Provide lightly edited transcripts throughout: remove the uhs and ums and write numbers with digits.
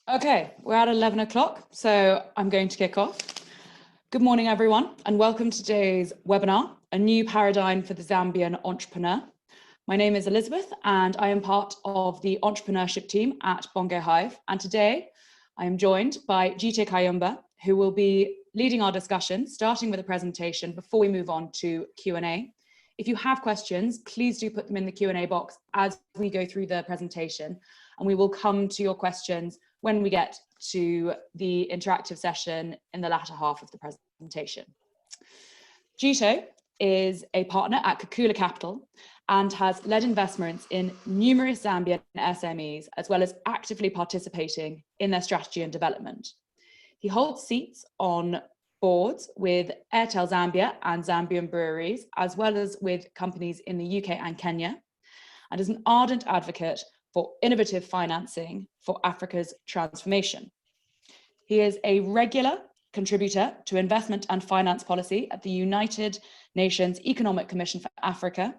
Okay, we're at 11 o'clock, so I'm going to kick off. Good morning, everyone, and welcome to today's webinar, A New Paradigm for the Zambian Entrepreneur. My name is Elizabeth, and I am part of the entrepreneurship team at Bongo Hive. And today, I am joined by Jito Kayumba, who will be leading our discussion, starting with a presentation before we move on to Q&A. If you have questions, please do put them in the Q&A box as we go through the presentation, and we will come to your questions when we get to the interactive session in the latter half of the presentation. Jito is a partner at Kayumba Capital and has led investments in numerous Zambian SMEs, as well as actively participating in their strategy and development. He holds seats on boards with Airtel Zambia and Zambian breweries, as well as with companies in the UK and Kenya, and is an ardent advocate for innovative financing for Africa's transformation. He is a regular contributor to investment and finance policy at the United Nations Economic Commission for Africa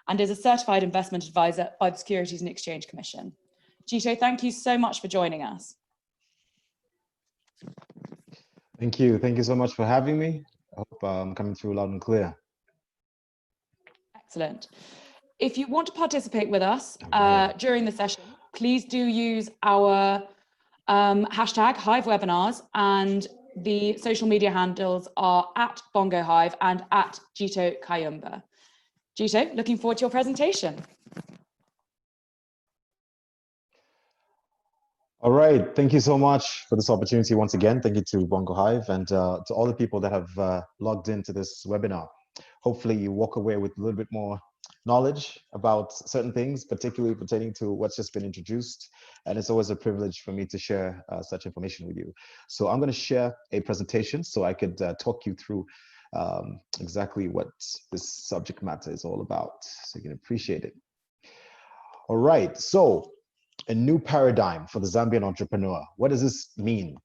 and is a certified investment advisor by the Securities and Exchange Commission. Jito, thank you so much for joining us. Thank you. Thank you so much for having me. I hope I'm coming through loud and clear. Excellent. If you want to participate with us during the session, please do use our hashtag Hive Webinars, and the social media handles are at Bongo Hive and at Jito Kayumba. Jito, looking forward to your presentation. All right. Thank you so much for this opportunity once again. Thank you to Bongo Hive and to all the people that have logged into this webinar. Hopefully you walk away with a little bit more knowledge about certain things, particularly pertaining to what's just been introduced. And it's always a privilege for me to share such information with you. So I'm going to share a presentation so I could talk you through exactly what this subject matter is all about, so you can appreciate it. All right, so a new paradigm for the Zambian entrepreneur. What does this mean?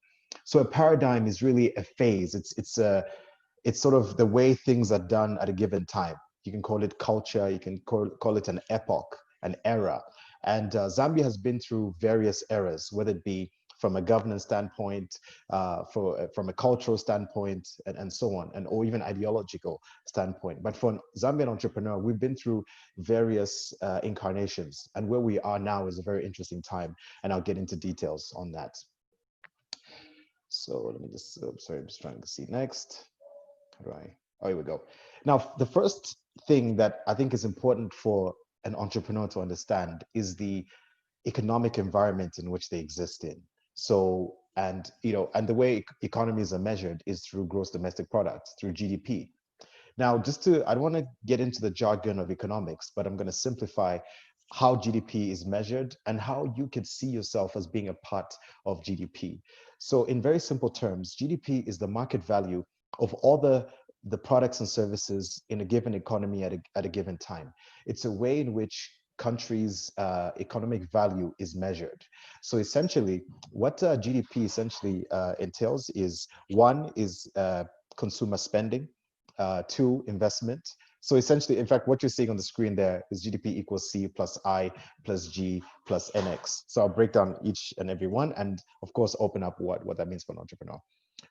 So a paradigm is really a phase. It's sort of the way things are done at a given time. You can call it culture, you can call it an epoch, an era. And Zambia has been through various eras, whether it be from a governance standpoint, from a cultural standpoint, and so on, or even ideological standpoint. But for a Zambian entrepreneur, we've been through various incarnations, and where we are now is a very interesting time, and I'll get into details on that. So let me just, sorry, I'm just trying to see next. How do I, oh, here we go. Now, the first thing that I think is important for an entrepreneur to understand is the economic environment in which they exist in. So, and the way economies are measured is through gross domestic product, through GDP. Now, I don't want to get into the jargon of economics, but I'm going to simplify how GDP is measured and how you could see yourself as being a part of GDP. So in very simple terms, GDP is the market value of all the products and services in a given economy at a given time. It's a way in which countries' economic value is measured. So essentially, what GDP essentially entails is, one is consumer spending, two, investment. So essentially, in fact, what you're seeing on the screen there is GDP equals C plus I plus G plus NX. So I'll break down each and every one, and of course, open up what that means for an entrepreneur.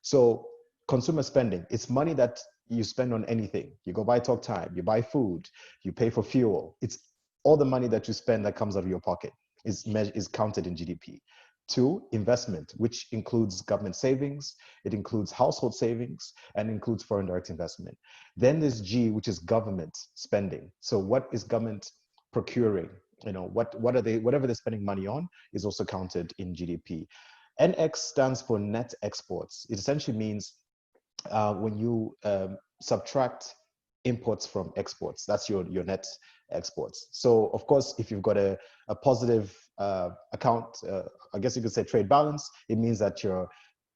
So consumer spending, it's money that you spend on anything. You go buy talk time, you buy food, you pay for fuel. It's all the money that you spend that comes out of your pocket is counted in GDP. Two, investment, which includes government savings, it includes household savings, and includes foreign direct investment. Then there's G, which is government spending. So what is government procuring? Whatever they're spending money on is also counted in GDP. NX stands for net exports. It essentially means when you subtract imports from exports, that's your net exports. So of course, if you've got a positive account, I guess you could say trade balance, it means that you're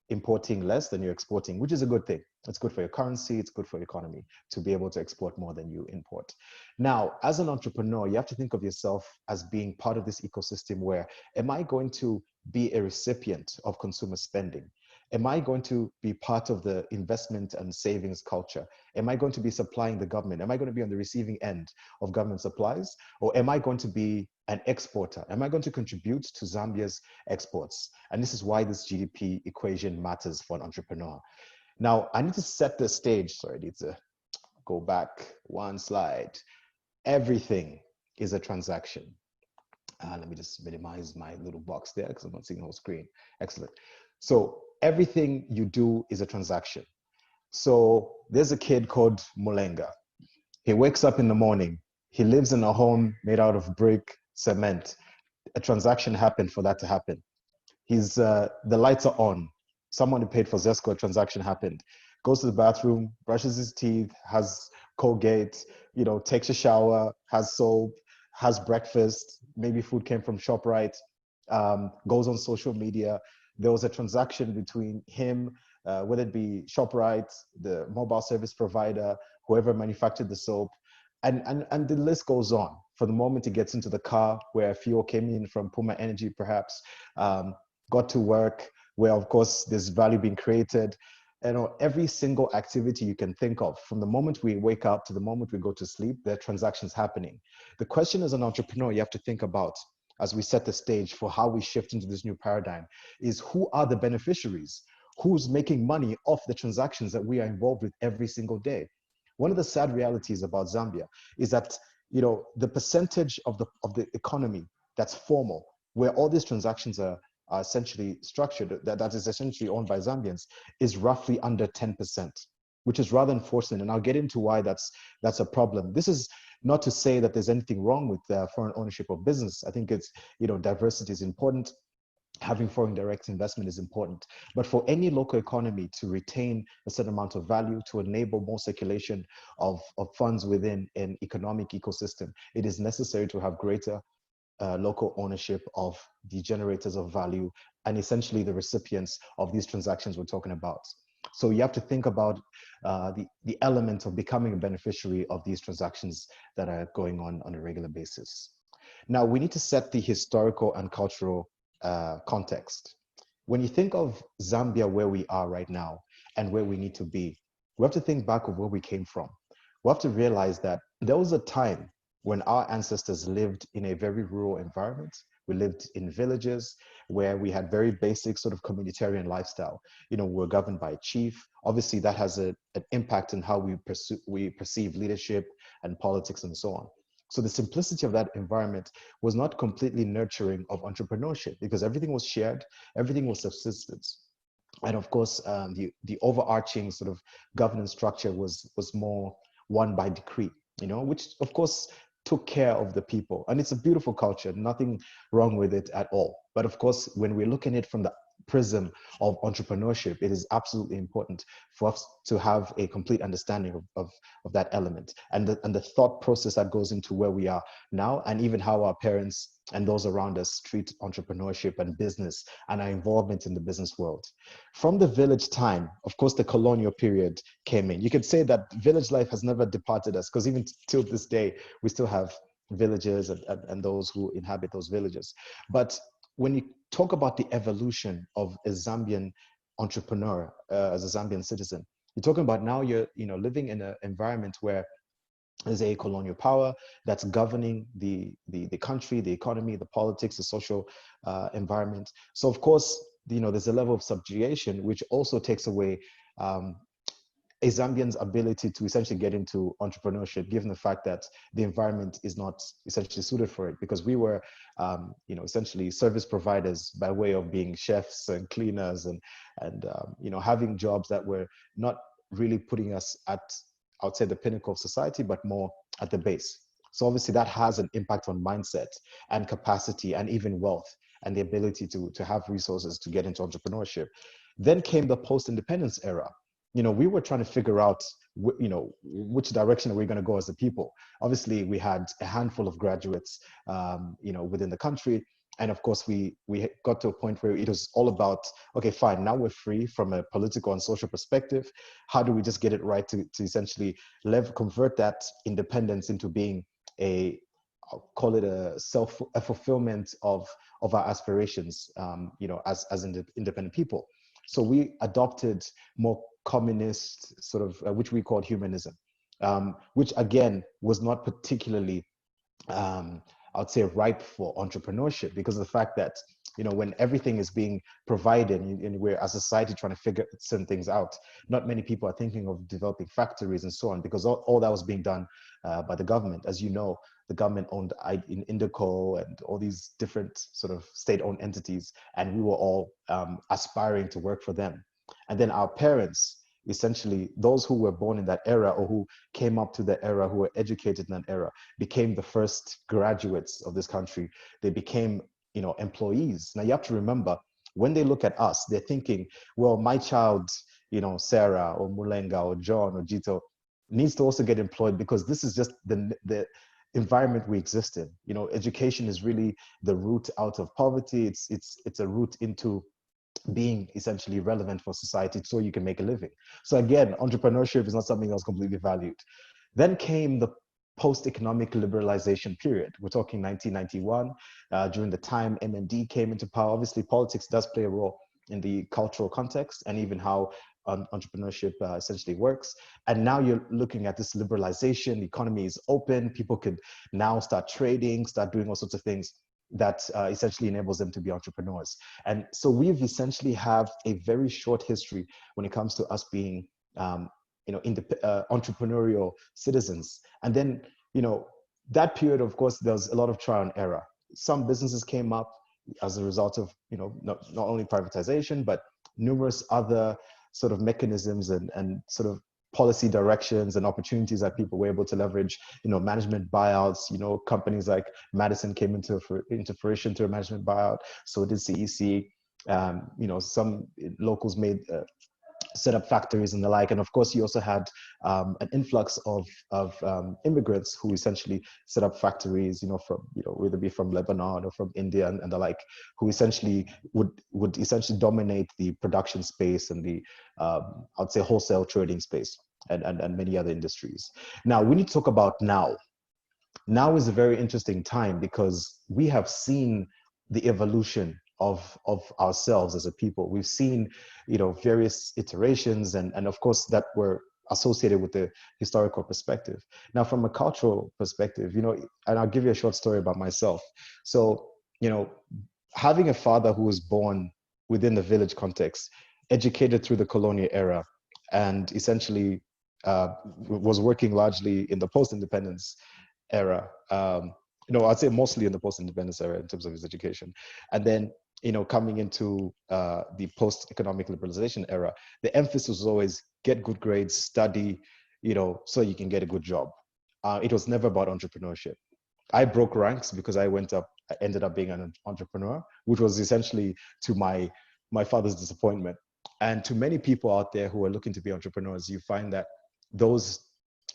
importing less than you're exporting, which is a good thing. It's good for your currency, it's good for your economy to be able to export more than you import. Now, as an entrepreneur, you have to think of yourself as being part of this ecosystem where, am I going to be a recipient of consumer spending? Am I going to be part of the investment and savings culture? Am I going to be supplying the government? Am I going to be on the receiving end of government supplies? Or am I going to be an exporter? Am I going to contribute to Zambia's exports? And this is why this GDP equation matters for an entrepreneur. Now, I need to set the stage. Sorry, I need to go back one slide. Everything is a transaction. Let me just minimize my little box there because I'm not seeing the whole screen. Excellent. So everything you do is a transaction. So there's a kid called Mulenga. He wakes up in the morning. He lives in a home made out of brick, cement. A transaction happened for that to happen. The lights are on. Someone who paid for Zesco, a transaction happened. Goes to the bathroom, brushes his teeth, has Colgate, takes a shower, has soap, has breakfast. Maybe food came from ShopRite, goes on social media. There was a transaction between him, whether it be ShopRite, the mobile service provider, whoever manufactured the soap, and the list goes on. For the moment he gets into the car, where fuel came in from Puma Energy, perhaps, got to work, where of course there's value being created. Every single activity you can think of, from the moment we wake up to the moment we go to sleep, there are transactions happening. The question as an entrepreneur you have to think about, as we set the stage for how we shift into this new paradigm, is who are the beneficiaries? Who's making money off the transactions that we are involved with every single day? One of the sad realities about Zambia is that the percentage of the economy that's formal, where all these transactions are essentially structured, that is essentially owned by Zambians, is roughly under 10%, which is rather unfortunate. And I'll get into why that's a problem. This is not to say that there's anything wrong with foreign ownership of business. I think it's, diversity is important. Having foreign direct investment is important. But for any local economy to retain a certain amount of value, to enable more circulation of funds within an economic ecosystem, it is necessary to have greater local ownership of the generators of value and essentially the recipients of these transactions we're talking about. So you have to think about the element of becoming a beneficiary of these transactions that are going on a regular basis. Now, we need to set the historical and cultural context. When you think of Zambia, where we are right now and where we need to be, we have to think back of where we came from. We have to realize that there was a time when our ancestors lived in a very rural environment. We lived in villages where we had very basic sort of communitarian lifestyle. We're governed by a chief. Obviously, that has an impact on how we perceive leadership and politics and so on. So the simplicity of that environment was not completely nurturing of entrepreneurship, because everything was shared, everything was subsistence. And of course, the overarching sort of governance structure was more one by decree, which of course took care of the people. And it's a beautiful culture, nothing wrong with it at all. But of course, when we're looking at it from the prism of entrepreneurship, it is absolutely important for us to have a complete understanding of that element and the thought process that goes into where we are now, and even how our parents and those around us treat entrepreneurship and business and our involvement in the business world. From the village time, of course, the colonial period came in. You could say that village life has never departed us, because even till this day, we still have villages and those who inhabit those villages. But when you talk about the evolution of a Zambian entrepreneur, as a Zambian citizen, you're talking about now you're living in an environment where there's a colonial power that's governing the country, the economy, the politics, the social environment. So of course, there's a level of subjugation, which also takes away a Zambian's ability to essentially get into entrepreneurship, given the fact that the environment is not essentially suited for it, because we were, essentially service providers by way of being chefs and cleaners and having jobs that were not really putting us at, I would say, the pinnacle of society, but more at the base. So obviously that has an impact on mindset and capacity and even wealth and the ability to have resources to get into entrepreneurship. Then came the post-independence era. We were trying to figure out, which direction are we going to go as a people. Obviously, we had a handful of graduates, within the country. And of course, we got to a point where it was all about, okay, fine, now we're free from a political and social perspective. How do we just get it right to essentially convert that independence into being I'll call it a fulfillment of our aspirations, as independent people. So we adopted more communist sort of, which we called humanism, which again was not particularly, I would say, ripe for entrepreneurship because of the fact that, when everything is being provided and we're as a society trying to figure certain things out, not many people are thinking of developing factories and so on, because all that was being done by the government. As you know, the government owned Indico and all these different sort of state-owned entities, and we were all aspiring to work for them. And then our parents, essentially those who were born in that era or who came up to the era, who were educated in that era, became the first graduates of this country. They became, employees. Now you have to remember, when they look at us, they're thinking, well, my child, Sarah or Mulenga or John or Jito needs to also get employed, because this is just the environment we exist in. Education is really the route out of poverty. It's a route into being essentially relevant for society so you can make a living. So again, entrepreneurship is not something that was completely valued. Then came the post-economic liberalization period. We're talking 1991, during the time MND came into power. Obviously, politics does play a role in the cultural context and even how entrepreneurship essentially works. And now you're looking at this liberalization, the economy is open, people could now start trading, start doing all sorts of things that essentially enables them to be entrepreneurs. And so we've essentially have a very short history when it comes to us being entrepreneurial citizens. And then, that period, of course, there was a lot of trial and error. Some businesses came up as a result of, not only privatization, but numerous other sort of mechanisms and sort of policy directions and opportunities that people were able to leverage, management buyouts. Companies like Madison came into fruition through a management buyout. So did CEC. Some locals made set up factories and the like. And of course, you also had an influx of immigrants who essentially set up factories, from, whether it be from Lebanon or from India and the like, who essentially would essentially dominate the production space and the, I'd say, wholesale trading space and many other industries. Now, we need to talk about now. Now is a very interesting time because we have seen the evolution of ourselves as a people. We've seen, various iterations and of course that were associated with the historical perspective. Now, from a cultural perspective, and I'll give you a short story about myself. So, having a father who was born within the village context, educated through the colonial era, and essentially was working largely in the post-independence era. I'd say mostly in the post-independence era in terms of his education. And then, coming into the post-economic liberalization era, the emphasis was always get good grades, study, so you can get a good job. It was never about entrepreneurship. I broke ranks because I ended up being an entrepreneur, which was essentially to my father's disappointment. And to many people out there who are looking to be entrepreneurs, you find that those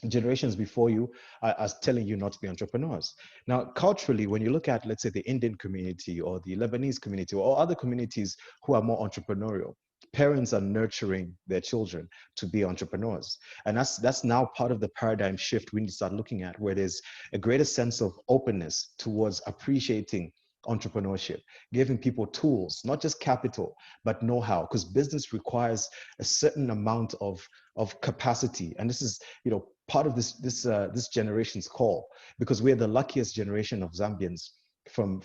generations before you are telling you not to be entrepreneurs. Now, culturally, when you look at, let's say, the Indian community or the Lebanese community or other communities who are more entrepreneurial, parents are nurturing their children to be entrepreneurs. And that's now part of the paradigm shift we need to start looking at, where there's a greater sense of openness towards appreciating entrepreneurship, giving people tools, not just capital, but know-how, because business requires a certain amount of capacity. And this is, part of this generation's call, because we're the luckiest generation of Zambians from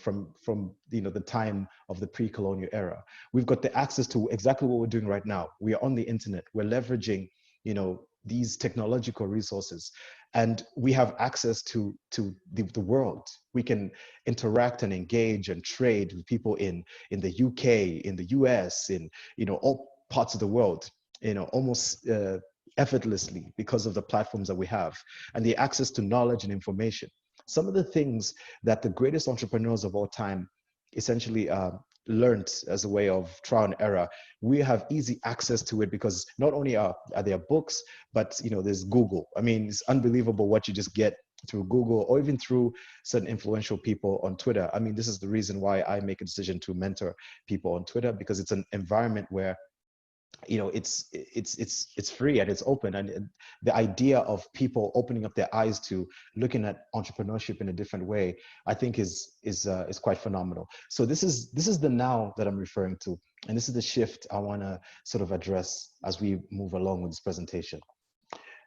the time of the pre-colonial era. We've got the access to exactly what we're doing right now. We are on the internet. We're leveraging, these technological resources, and we have access to the world. We can interact and engage and trade with people in the UK, in the US, in all parts of the world, almost effortlessly because of the platforms that we have and the access to knowledge and information. Some of the things that the greatest entrepreneurs of all time essentially learned as a way of trial and error, we have easy access to it because not only are there books, but there's Google. I mean, it's unbelievable what you just get through Google or even through certain influential people on Twitter. I mean, this is the reason why I make a decision to mentor people on Twitter, because it's an environment where it's free and it's open, and the idea of people opening up their eyes to looking at entrepreneurship in a different way, I think is quite phenomenal. So this is the now that I'm referring to, and this is the shift I want to sort of address as we move along with this presentation.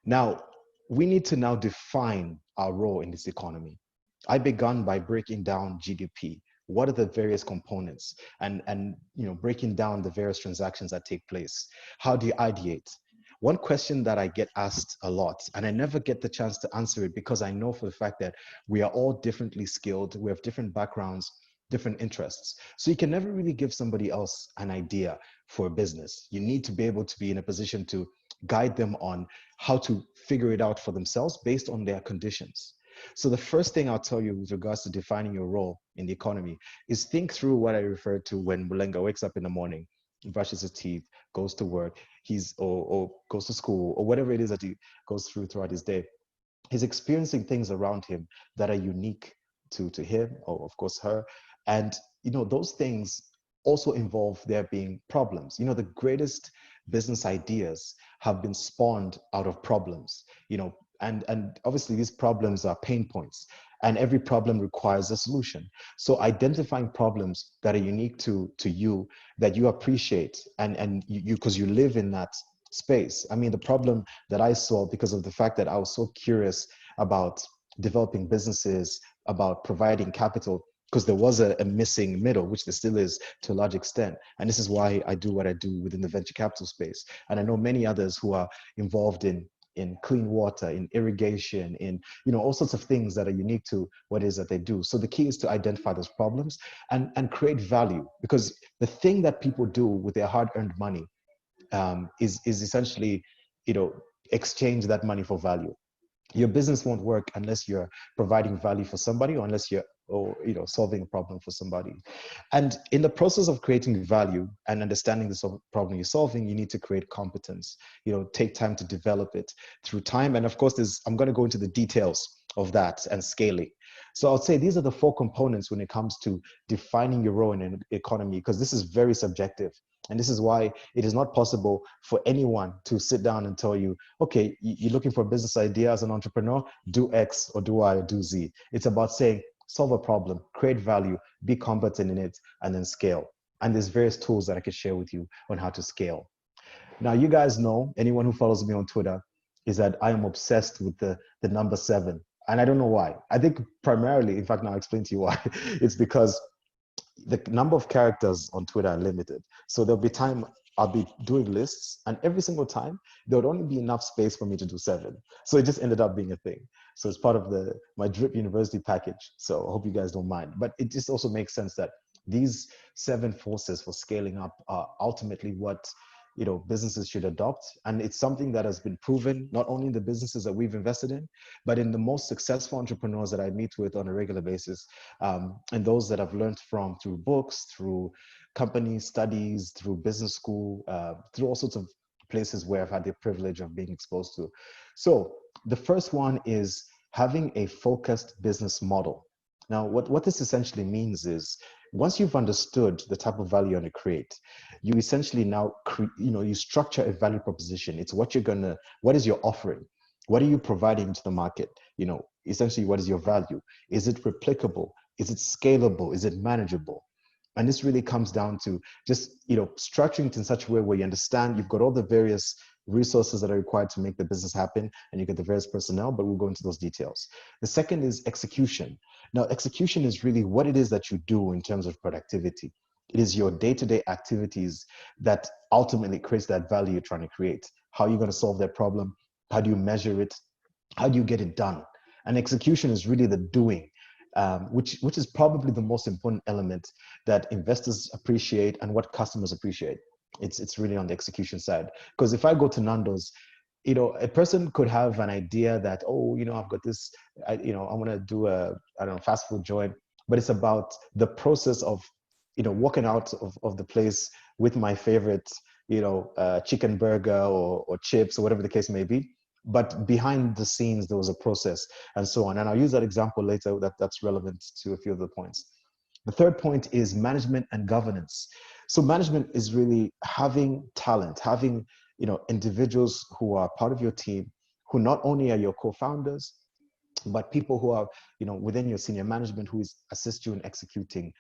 Now, we need to now define our role in this economy. I began by breaking down GDP. What are the various components, and breaking down the various transactions that take place? How do you ideate? One question that I get asked a lot, and I never get the chance to answer it because I know for the fact that we are all differently skilled, we have different backgrounds, different interests. So you can never really give somebody else an idea for a business. You need to be able to be in a position to guide them on how to figure it out for themselves based on their conditions. So the first thing I'll tell you with regards to defining your role in the economy is think through what I referred to when Mulenga wakes up in the morning, brushes his teeth, goes to work, or goes to school, or whatever it is that he goes through throughout his day. He's experiencing things around him that are unique to him, or of course her. And those things also involve there being problems. The greatest business ideas have been spawned out of problems, and obviously these problems are pain points, and every problem requires a solution. So identifying problems that are unique to you, that you appreciate, and you because you live in that space. I mean, the problem that I saw, because of the fact that I was so curious about developing businesses, about providing capital, because there was a missing middle, which there still is to a large extent. And this is why I do what I do within the venture capital space. And I know many others who are involved in clean water, in irrigation, in all sorts of things that are unique to what it is that they do. So the key is to identify those problems and create value, because the thing that people do with their hard-earned money is essentially, exchange that money for value. Your business won't work unless you're providing value for somebody, or unless you're solving a problem for somebody. And in the process of creating value and understanding the problem you're solving, you need to create competence. Take time to develop it through time. And of course, I'm going to go into the details of that and scaling. So I'll say these are the 4 components when it comes to defining your role in an economy, because this is very subjective. And this is why it is not possible for anyone to sit down and tell you, okay, you're looking for a business idea as an entrepreneur, do X or do Y or do Z. It's about saying, solve a problem, create value, be competent in it, and then scale. And there's various tools that I can share with you on how to scale. Now, you guys know, anyone who follows me on Twitter, is that I am obsessed with the number 7. And I don't know why. I think primarily, in fact, now I'll explain to you why. It's because the number of characters on Twitter are limited. So there'll be time I'll be doing lists, and every single time there would only be enough space for me to do 7. So it just ended up being a thing. So it's part of my Drip University package. So I hope you guys don't mind. But it just also makes sense that these 7 forces for scaling up are ultimately what businesses should adopt. And it's something that has been proven not only in the businesses that we've invested in, but in the most successful entrepreneurs that I meet with on a regular basis, and those that I've learned from through books, through company studies, through business school, through all sorts of places where I've had the privilege of being exposed to. So the first one is having a focused business model. Now, what this essentially means is, once you've understood the type of value you want to create, you essentially now you structure a value proposition. It's what is your offering? What are you providing to the market? Essentially, what is your value? Is it replicable? Is it scalable? Is it manageable? And this really comes down to just structuring it in such a way where you understand you've got all the various resources that are required to make the business happen, and you get the various personnel, but we'll go into those details. The second is execution. Now, execution is really what it is that you do in terms of productivity. It is your day-to-day activities that ultimately creates that value you're trying to create. How are you going to solve that problem? How do you measure it? How do you get it done? And execution is really the doing, which is probably the most important element that investors appreciate and what customers appreciate. It's really on the execution side. Because if I go to Nando's, a person could have an idea that, I've got this, I want to do fast food joint, but it's about the process of, walking out of the place with my favorite, chicken burger or chips or whatever the case may be. But behind the scenes, there was a process and so on. And I'll use that example later that's relevant to a few of the points. The third point is management and governance. So management is really having talent, having individuals who are part of your team, who not only are your co-founders, but people who are within your senior management who assist you in executing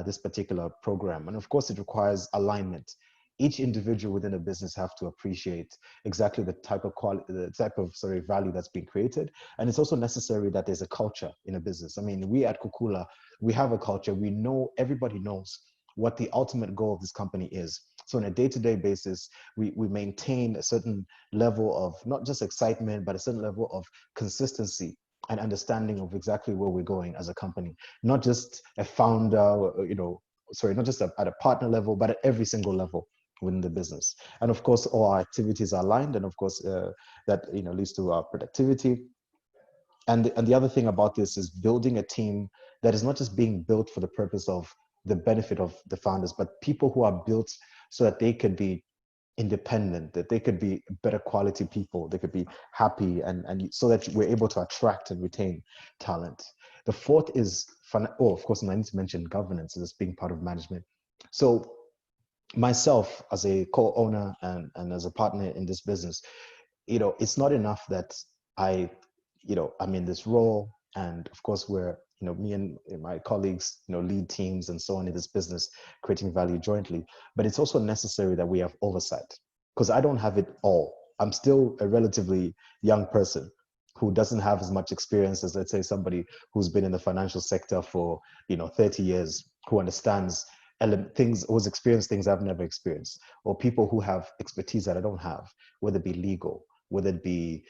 this particular program. And of course, it requires alignment. each individual within a business have to appreciate exactly the type of value that's being created. And it's also necessary that there's a culture in a business. I mean, we at Kukula, we have a culture. We know, everybody knows what the ultimate goal of this company is. So on a day-to-day basis, we maintain a certain level of not just excitement, but a certain level of consistency and understanding of exactly where we're going as a company. Not just a founder, not just at a partner level, but at every single level within the business. And of course, all our activities are aligned, and of course, that leads to our productivity. And the other thing about this is building a team that is not just being built for the purpose of the benefit of the founders, but people who are built so that they could be independent, that they could be better quality people, they could be happy, and so that we're able to attract and retain talent. The fourth is of course, I need to mention governance as being part of management. So myself as a co-owner and as a partner in this business, it's not enough that I'm in this role, and of course we're, me and my colleagues, lead teams and so on in this business, creating value jointly. But it's also necessary that we have oversight, because I don't have it all. I'm still a relatively young person who doesn't have as much experience as, let's say, somebody who's been in the financial sector for 30 years, who understands things, who's experienced things I've never experienced, or people who have expertise that I don't have, whether it be legal, whether it be,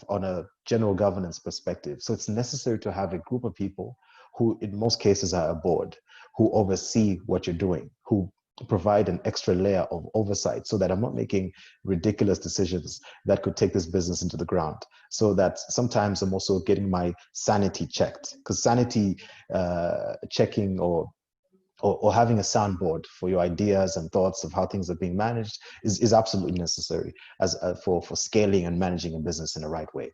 on a general governance perspective. So it's necessary to have a group of people who, in most cases, are a board, who oversee what you're doing, who provide an extra layer of oversight, so that I'm not making ridiculous decisions that could take this business into the ground. So that sometimes I'm also getting my sanity checked, because sanity checking or having a soundboard for your ideas and thoughts of how things are being managed is absolutely necessary as for scaling and managing a business in the right way.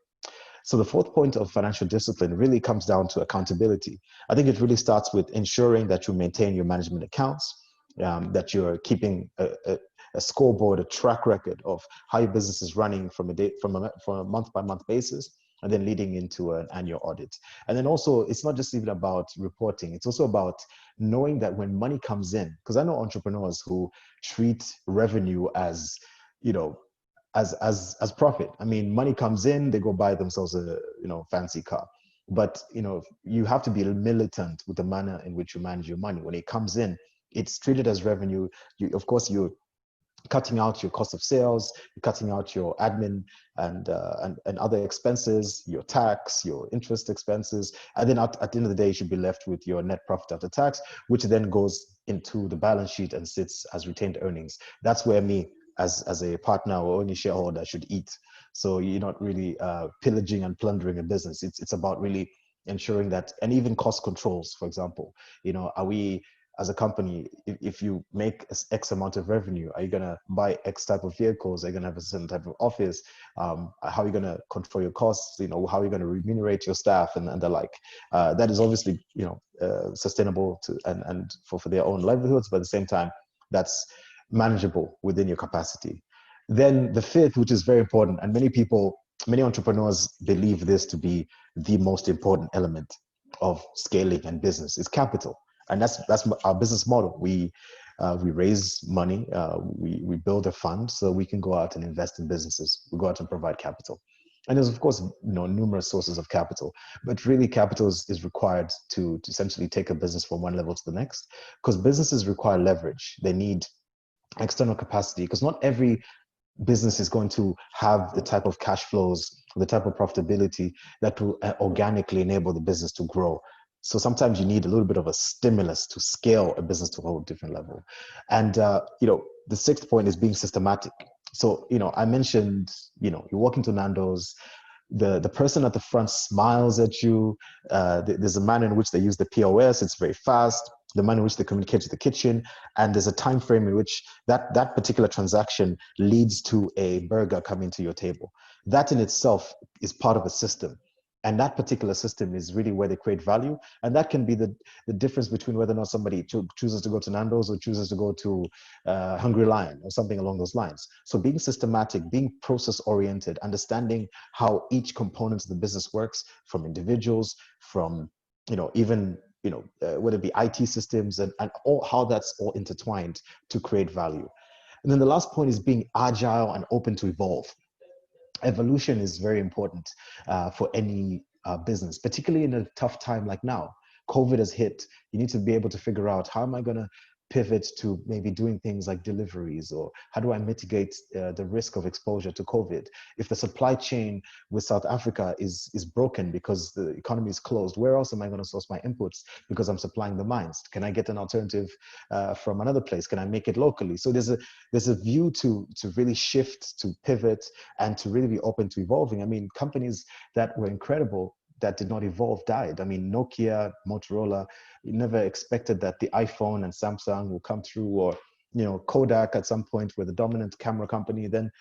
So the fourth point of financial discipline really comes down to accountability. I think it really starts with ensuring that you maintain your management accounts, that you're keeping a scoreboard, a track record of how your business is running from a month-by-month basis, and then leading into an annual audit. And then also, it's not just even about reporting, it's also about knowing that when money comes in, because I know entrepreneurs who treat revenue as, as profit. I mean, money comes in, they go buy themselves a, fancy car. But, you have to be militant with the manner in which you manage your money. When it comes in, it's treated as revenue. Of course, you're cutting out your cost of sales, you're cutting out your admin and other expenses, your tax, your interest expenses, and then at the end of the day, you should be left with your net profit after tax, which then goes into the balance sheet and sits as retained earnings. That's where me, as a partner or any shareholder, should eat. So you're not really pillaging and plundering a business. It's about really ensuring that, and even cost controls, for example, are we, as a company, if you make X amount of revenue, are you going to buy X type of vehicles? Are you going to have a certain type of office? How are you going to control your costs? How are you going to remunerate your staff and the like? That is obviously, sustainable and for their own livelihoods, but at the same time, that's manageable within your capacity. Then the fifth, which is very important, and many entrepreneurs believe this to be the most important element of scaling and business, is capital. And that's our business model. We raise money, we build a fund so we can go out and invest in businesses. We go out and provide capital. And there's, of course, numerous sources of capital, but really capital is required to essentially take a business from one level to the next, because businesses require leverage. They need external capacity, because not every business is going to have the type of cash flows, the type of profitability that will organically enable the business to grow. So sometimes you need a little bit of a stimulus to scale a business to a whole different level. And, the sixth point is being systematic. So, I mentioned, you walk into Nando's, the person at the front smiles at you. There's a manner in which they use the POS. It's very fast. The manner in which they communicate to the kitchen. And there's a time frame in which that particular transaction leads to a burger coming to your table. That in itself is part of a system. And that particular system is really where they create value. And that can be the difference between whether or not somebody chooses to go to Nando's or chooses to go to Hungry Lion or something along those lines. So being systematic, being process-oriented, understanding how each component of the business works, from individuals, from even whether it be IT systems and all how that's all intertwined to create value. And then the last point is being agile and open to evolve. Evolution is very important for any business, particularly in a tough time like now. COVID has hit. You need to be able to figure out, how am I going to pivot to maybe doing things like deliveries, or how do I mitigate the risk of exposure to COVID? If the supply chain with South Africa is broken because the economy is closed, where else am I going to source my inputs because I'm supplying the mines? Can I get an alternative from another place? Can I make it locally? So there's a view to really shift, to pivot, and to really be open to evolving. I mean, companies that were incredible that did not evolve died. I mean, Nokia, Motorola, you never expected that the iPhone and Samsung will come through, or Kodak at some point were the dominant camera company. Then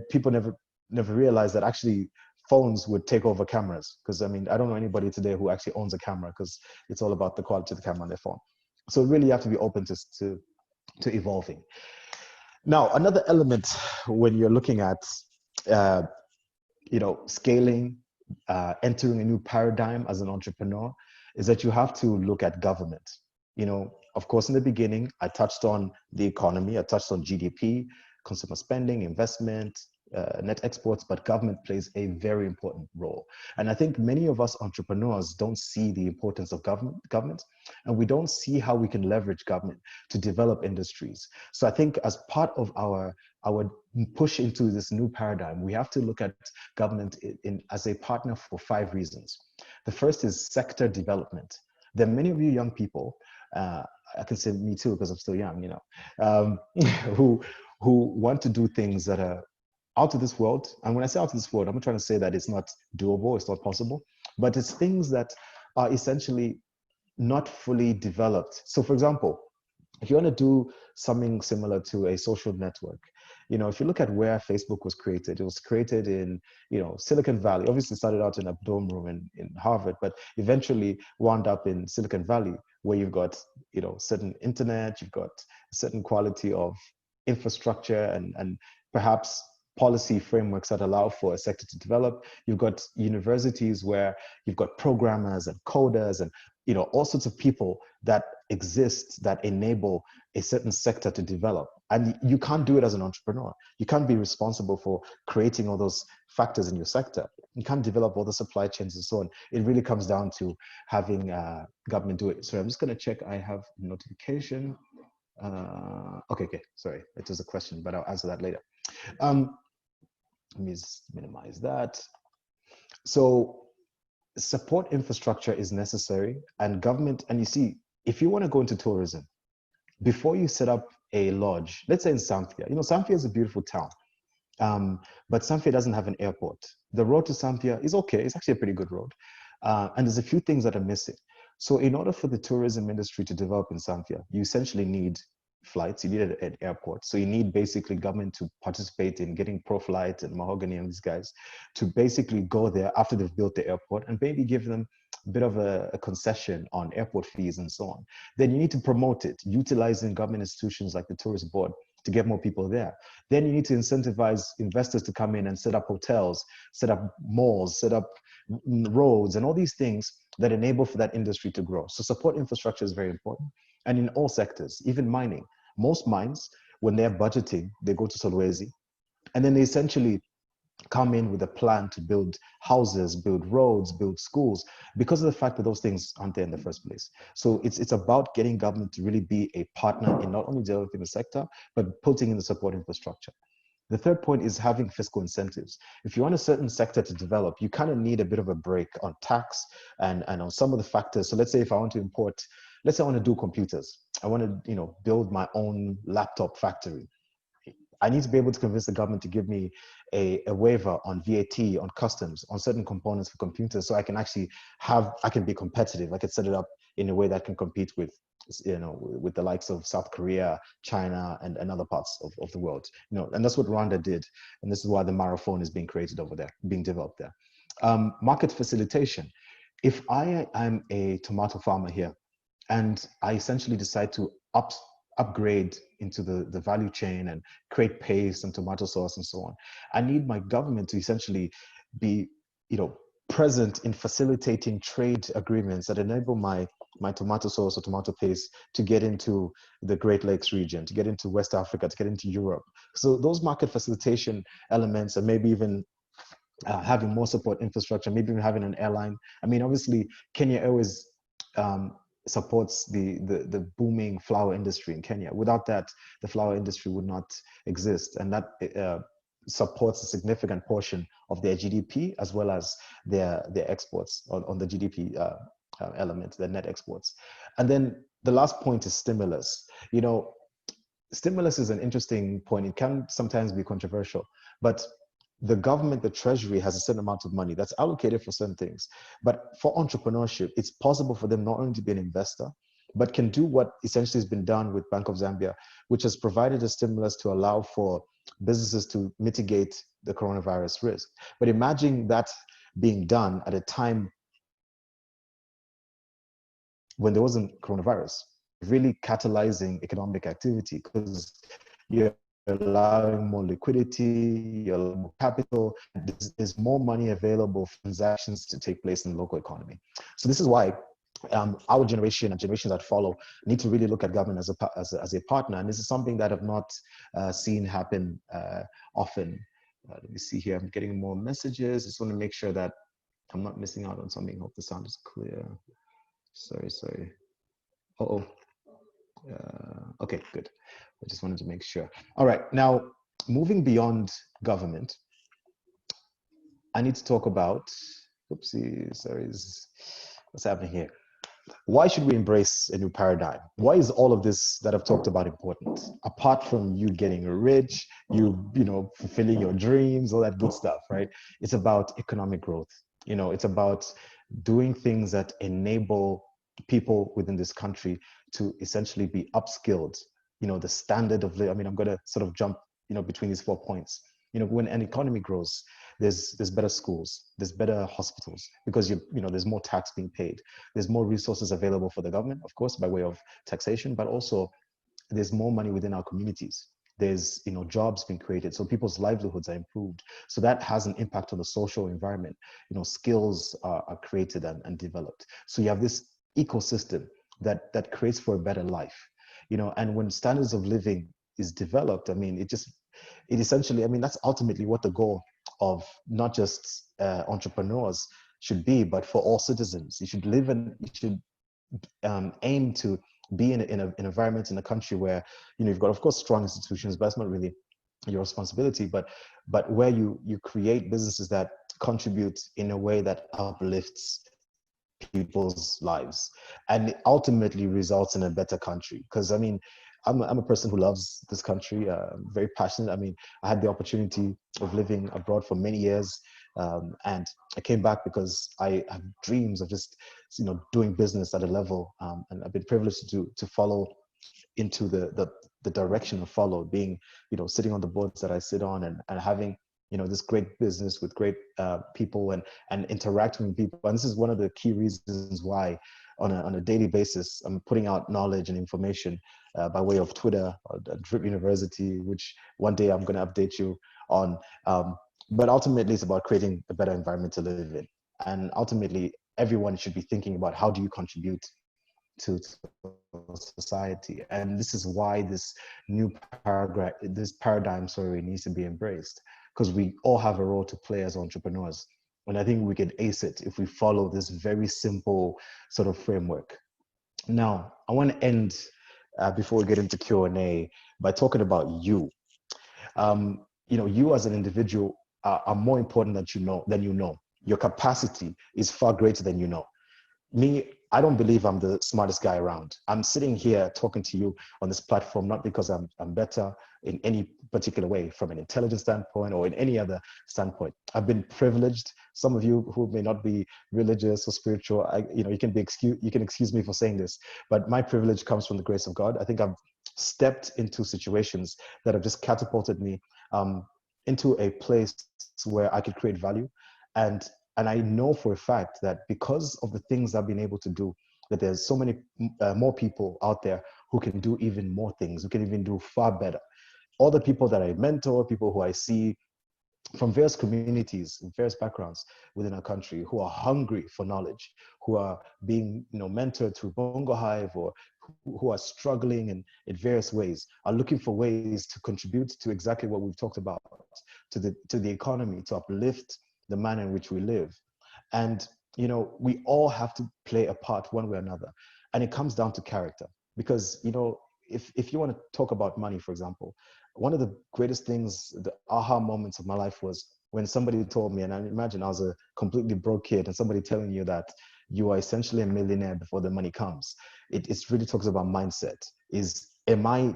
people never realized that actually phones would take over cameras. Because I mean, I don't know anybody today who actually owns a camera, because it's all about the quality of the camera on their phone. So really, you have to be open to evolving. Now, another element when you're looking at scaling, entering a new paradigm as an entrepreneur, is that you have to look at government. Of course, in the beginning, I touched on the economy, I touched on GDP, consumer spending, investment, net exports, but government plays a very important role. And I think many of us entrepreneurs don't see the importance of government, and we don't see how we can leverage government to develop industries. So I think as part of our push into this new paradigm, we have to look at government as a partner for 5 reasons. The first is sector development. There are many of you young people, I can say me too, because I'm still young, who want to do things that are out of this world. And when I say out of this world, I'm not trying to say that it's not doable, it's not possible, but it's things that are essentially not fully developed. So for example, if you want to do something similar to a social network, if you look at where Facebook was created, it was created in, Silicon Valley. Obviously started out in a dorm room in Harvard, but eventually wound up in Silicon Valley, where you've got, certain internet, you've got a certain quality of infrastructure and perhaps policy frameworks that allow for a sector to develop. You've got universities where you've got programmers and coders and all sorts of people that exist that enable a certain sector to develop. And you can't do it as an entrepreneur. You can't be responsible for creating all those factors in your sector. You can't develop all the supply chains and so on. It really comes down to having government do it. So I'm just going to check. I have notification. Okay, sorry, it was a question, but I'll answer that later. Let me just minimize that. So support infrastructure is necessary, and government, and you see, if you want to go into tourism, before you set up a lodge, let's say in Zamfia, Zamfia is a beautiful town, but Zamfia doesn't have an airport. The road to Zamfia is okay, it's actually a pretty good road, and there's a few things that are missing. So in order for the tourism industry to develop in Zamfia, you essentially need flights, you need an airport. So you need basically government to participate in getting ProFlight and Mahogany and these guys to basically go there after they've built the airport and maybe give them a bit of a concession on airport fees and so on. Then you need to promote it, utilizing government institutions like the tourist board to get more people there. Then you need to incentivize investors to come in and set up hotels, set up malls, set up roads, and all these things that enable for that industry to grow. So support infrastructure is very important. And in all sectors, even mining. Most mines, when they're budgeting, they go to Solwezi, and then they essentially come in with a plan to build houses, build roads, build schools, because of the fact that those things aren't there in the first place. So it's about getting government to really be a partner in not only developing the sector, but putting in the support infrastructure. The third point is having fiscal incentives. If you want a certain sector to develop, you kind of need a bit of a break on tax and on some of the factors. So let's say if I want to import, let's say I want to do computers. I want to, build my own laptop factory. I need to be able to convince the government to give me a waiver on VAT, on customs, on certain components for computers, so I can actually I can be competitive. I can set it up in a way that can compete with, with the likes of South Korea, China, and other parts of the world. And that's what Rwanda did. And this is why the Marathon is being created over there, being developed there. Market facilitation. If I am a tomato farmer here, and I essentially decide to upgrade into the value chain and create paste and tomato sauce and so on, I need my government to essentially be, present in facilitating trade agreements that enable my my tomato sauce or tomato paste to get into the Great Lakes region, to get into West Africa, to get into Europe. So those market facilitation elements, and maybe even having more support infrastructure, maybe even having an airline. I mean, obviously, Kenya Airways supports the booming flower industry in Kenya. Without that, the flower industry would not exist, and that supports a significant portion of their GDP as well as their exports on the GDP element, the net exports. And then the last point is stimulus. You know, stimulus is an interesting point. It can sometimes be controversial, but the government, the treasury, has a certain amount of money that's allocated for certain things. But for entrepreneurship, it's possible for them not only to be an investor, but can do what essentially has been done with Bank of Zambia, which has provided a stimulus to allow for businesses to mitigate the coronavirus risk. But imagine that being done at a time when there wasn't coronavirus, really catalyzing economic activity, because you're allowing more liquidity, you're allowing more capital, there's more money available for transactions to take place in the local economy. So this is why our generation and generations that follow need to really look at government as a partner. And this is something that I've not seen happen often. Let me see here, I'm getting more messages. Just want to make sure that I'm not missing out on something. Hope the sound is clear. Sorry. Okay, good. I just wanted to make sure. All right, now moving beyond government, I need to talk about, what's happening here? Why should we embrace a new paradigm? Why is all of this that I've talked about important? Apart from you getting rich, you know, fulfilling your dreams, all that good stuff, right? It's about economic growth. You know, it's about doing things that enable people within this country to essentially be upskilled. You know, the standard of living. I mean, I'm going to sort of jump, you know, between these 4 points. You know, when an economy grows, there's better schools, there's better hospitals, because you know there's more tax being paid, there's more resources available for the government, of course, by way of taxation, but also there's more money within our communities. There's, you know, jobs being created, so people's livelihoods are improved. So that has an impact on the social environment. You know, skills are created and developed. So you have this ecosystem that creates for a better life. You know, and when standards of living is developed, I mean, it essentially, I mean, that's ultimately what the goal of not just entrepreneurs should be, but for all citizens. You should live in, you should aim to be in an environment in a country where, you know, you've got, of course, strong institutions, but that's not really your responsibility, but where you create businesses that contribute in a way that uplifts people's lives, and it ultimately results in a better country. Because I mean, I'm a person who loves this country, very passionate. I mean, I had the opportunity of living abroad for many years, and I came back because I have dreams of just, you know, doing business at a level, and I've been privileged to follow into the direction of follow, being, you know, sitting on the boards that I sit on, and having, you know, this great business with great people, and interacting with people. And this is one of the key reasons why on a daily basis I'm putting out knowledge and information by way of Twitter or Drip University, which one day I'm going to update you on. But ultimately, it's about creating a better environment to live in. And ultimately, everyone should be thinking about how do you contribute to society. And this is why this new paradigm, needs to be embraced, because we all have a role to play as entrepreneurs. And I think we can ace it if we follow this very simple sort of framework. Now, I want to end before we get into Q&A by talking about you. You know, you as an individual are more important than you know. Your capacity is far greater than you know. Me, I don't believe I'm the smartest guy around. I'm sitting here talking to you on this platform, not because I'm better in any particular way from an intelligence standpoint or in any other standpoint. I've been privileged. Some of you who may not be religious or spiritual, you know, you can excuse me for saying this, but my privilege comes from the grace of God. I think I've stepped into situations that have just catapulted me into a place where I could create value. And I know for a fact that because of the things I've been able to do, that there's so many more people out there who can do even more things, who can even do far better. All the people that I mentor, people who I see from various communities, various backgrounds within our country who are hungry for knowledge, who are being mentored through Bongo Hive, or who are struggling in various ways, are looking for ways to contribute to exactly what we've talked about, to the economy, to uplift the manner in which we live. And we all have to play a part one way or another. And it comes down to character. Because if you want to talk about money, for example, one of the greatest things, the aha moments of my life was when somebody told me, and I imagine I was a completely broke kid, and somebody telling you that you are essentially a millionaire before the money comes. It really talks about mindset. Am I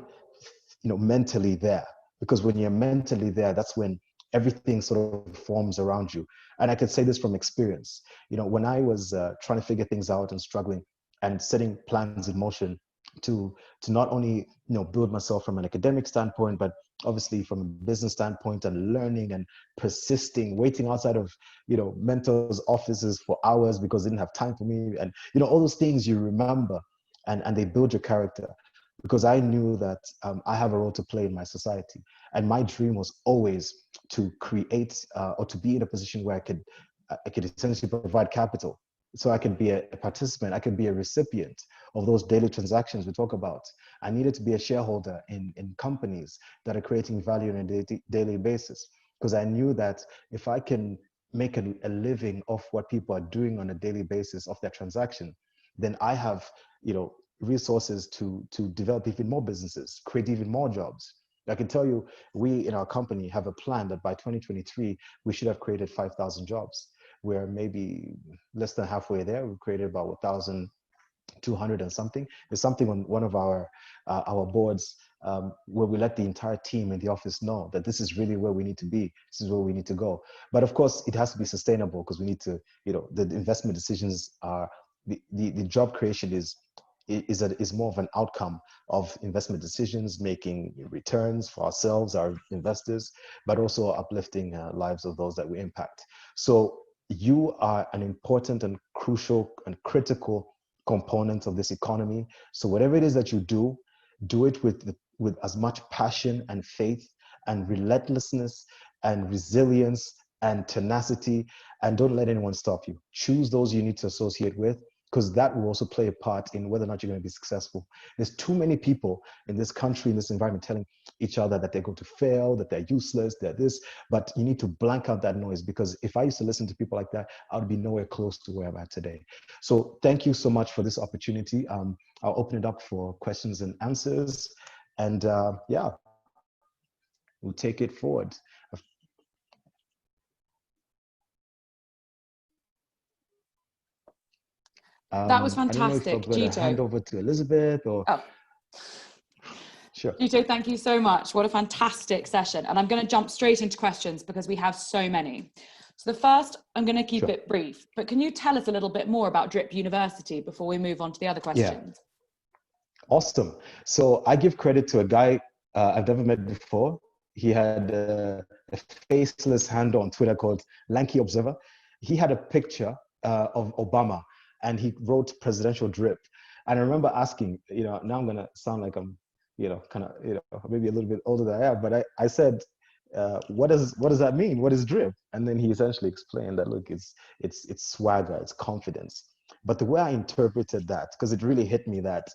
mentally there? Because when you're mentally there, that's when everything sort of forms around you. And I can say this from experience. When I was trying to figure things out and struggling and setting plans in motion to not only build myself from an academic standpoint, but obviously from a business standpoint, and learning and persisting, waiting outside of mentors' offices for hours because they didn't have time for me, and all those things you remember, and they build your character. Because I knew that I have a role to play in my society, and my dream was always to create or to be in a position where I could essentially provide capital. So I can be a participant, I can be a recipient of those daily transactions we talk about. I needed to be a shareholder in companies that are creating value on a daily basis, because I knew that if I can make a living off what people are doing on a daily basis of their transaction, then I have, resources to develop even more businesses, create even more jobs. I can tell you, we in our company have a plan that by 2023, we should have created 5,000 jobs. We're maybe less than halfway there. We've created about 1,200 and something. There's something on one of our boards where we let the entire team in the office know that this is really where we need to be. This is where we need to go. But of course, it has to be sustainable, because we need to, the investment decisions are, the job creation is more of an outcome of investment decisions, making returns for ourselves, our investors, but also uplifting lives of those that we impact. So you are an important and crucial and critical component of this economy. So whatever it is that you do it with as much passion and faith and relentlessness and resilience and tenacity, and don't let anyone stop you. Choose those you need to associate with, because that will also play a part in whether or not you're going to be successful. There's too many people in this country, in this environment, telling each other that they're going to fail, that they're useless, they're this, but you need to blank out that noise, because if I used to listen to people like that, I would be nowhere close to where I'm at today. So thank you so much for this opportunity. I'll open it up for questions and answers, and yeah, we'll take it forward. That was I don't know if I'm fantastic, going to hand Jito. over to Elizabeth or... Oh. Sure. Jito, thank you so much. What a fantastic session. And I'm going to jump straight into questions because we have so many. So the first, I'm going to keep Sure. it brief, but can you tell us a little bit more about Drip University before we move on to the other questions? Yeah. Awesome. So I give credit to a guy I've never met before. He had a faceless handle on Twitter called Lanky Observer. He had a picture of Obama, and he wrote presidential drip. And I remember asking, now I'm going to sound like I'm, kind of, maybe a little bit older than I am, but I said, what does that mean? What is drip? And then he essentially explained that, look, it's swagger, it's confidence. But the way I interpreted that, because it really hit me, that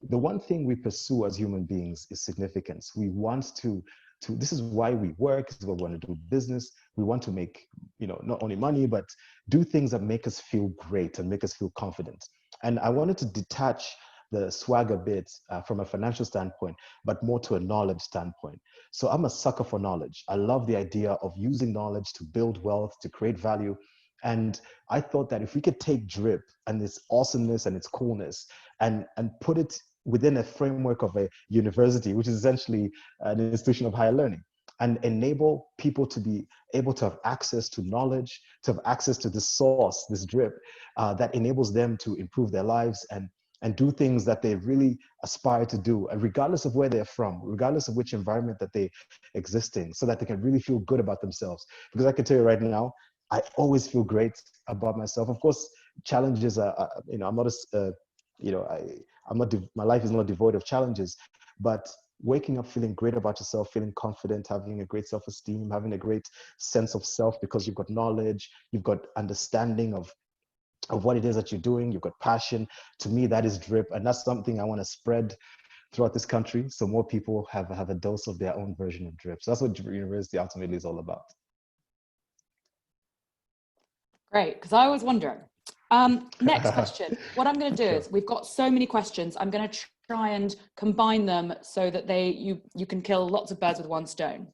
the one thing we pursue as human beings is significance. We want to this is why we work, this is why we want to do business. We want to make, not only money, but do things that make us feel great and make us feel confident. And I wanted to detach the swagger bit from a financial standpoint, but more to a knowledge standpoint. So I'm a sucker for knowledge. I love the idea of using knowledge to build wealth, to create value. And I thought that if we could take drip and its awesomeness and its coolness and put it within a framework of a university, which is essentially an institution of higher learning, and enable people to be able to have access to knowledge, to have access to this source, this drip, that enables them to improve their lives and do things that they really aspire to do, and regardless of where they're from, regardless of which environment that they exist in, so that they can really feel good about themselves. Because I can tell you right now, I always feel great about myself. Of course, challenges are, I'm not, my life is not devoid of challenges, but waking up feeling great about yourself, feeling confident, having a great self-esteem, having a great sense of self because you've got knowledge, you've got understanding of what it is that you're doing, you've got passion. To me, that is drip. And that's something I want to spread throughout this country, so more people have a dose of their own version of drip. So that's what university ultimately is all about. Great, because I was wondering. Next question. What I'm going to do is, we've got so many questions. I'm going to try and combine them so that you can kill lots of birds with one stone.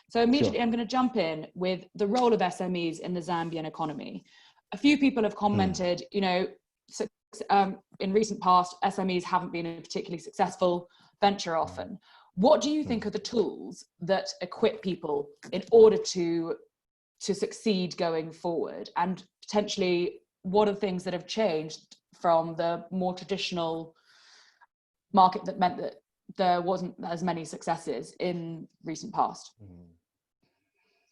So immediately I'm going to jump in with the role of SMEs in the Zambian economy. A few people have commented, you know, in recent past, SMEs haven't been a particularly successful venture often. What do you think are the tools that equip people in order to succeed going forward? And potentially, what are things that have changed from the more traditional market that meant that there wasn't as many successes in recent past?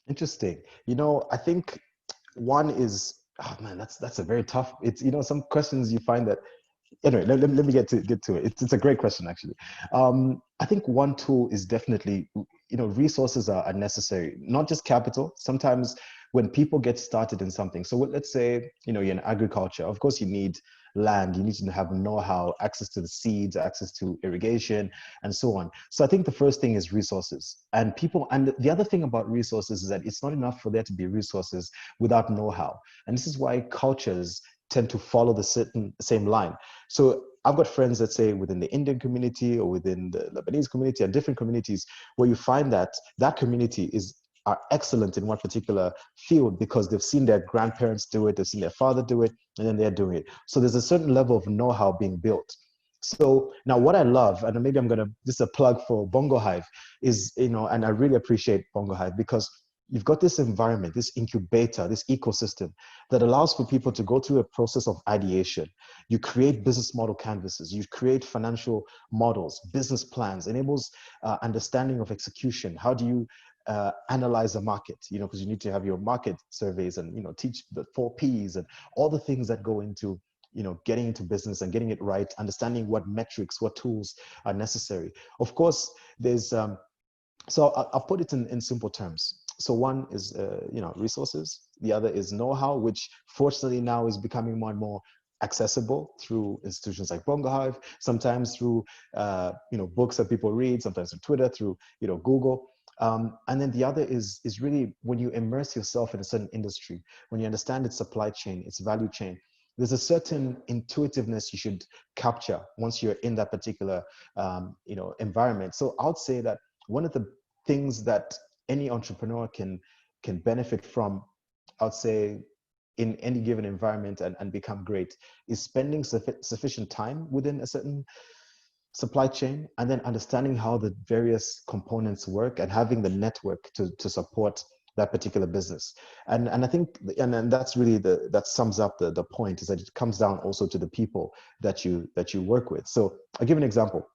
Interesting. You know, I think one is, oh man, that's a very tough, it's, you know, some questions you find that, anyway, let me get to it. It's a great question, actually. I think one tool is definitely, you know, resources are necessary, not just capital. Sometimes when people get started in something, so let's say, you know, you're in agriculture, of course you need land, you need to have know-how, access to the seeds, access to irrigation, and so on. So I think the first thing is resources. And the other thing about resources is that it's not enough for there to be resources without know-how. And this is why cultures tend to follow the same line. So I've got friends, let's say, within the Indian community or within the Lebanese community and different communities, where you find that community are excellent in one particular field because they've seen their grandparents do it, they've seen their father do it, and then they're doing it. So there's a certain level of know-how being built. So now what I love, and maybe this is a plug for Bongo Hive, is, you know, and I really appreciate Bongo Hive because you've got this environment, this incubator, this ecosystem that allows for people to go through a process of ideation. You create business model canvases, you create financial models, business plans, enables understanding of execution. How do you analyze a market, you know, because you need to have your market surveys and, you know, teach the 4 Ps and all the things that go into, you know, getting into business and getting it right, understanding what metrics, what tools are necessary. Of course, there's, so I'll put it in simple terms. So one is, you know, resources. The other is know-how, which fortunately now is becoming more and more accessible through institutions like Bongo Hive, sometimes through, you know, books that people read, sometimes through Twitter, through, you know, Google. And then the other is really when you immerse yourself in a certain industry, when you understand its supply chain, its value chain, there's a certain intuitiveness you should capture once you're in that particular, you know, environment. So I would say that one of the things that any entrepreneur can benefit from, I would say, in any given environment and become great, is spending sufficient time within a certain supply chain, and then understanding how the various components work and having the network to support that particular business. And I think, and that's really that sums up the point, is that it comes down also to the people that you work with. So I'll give an example.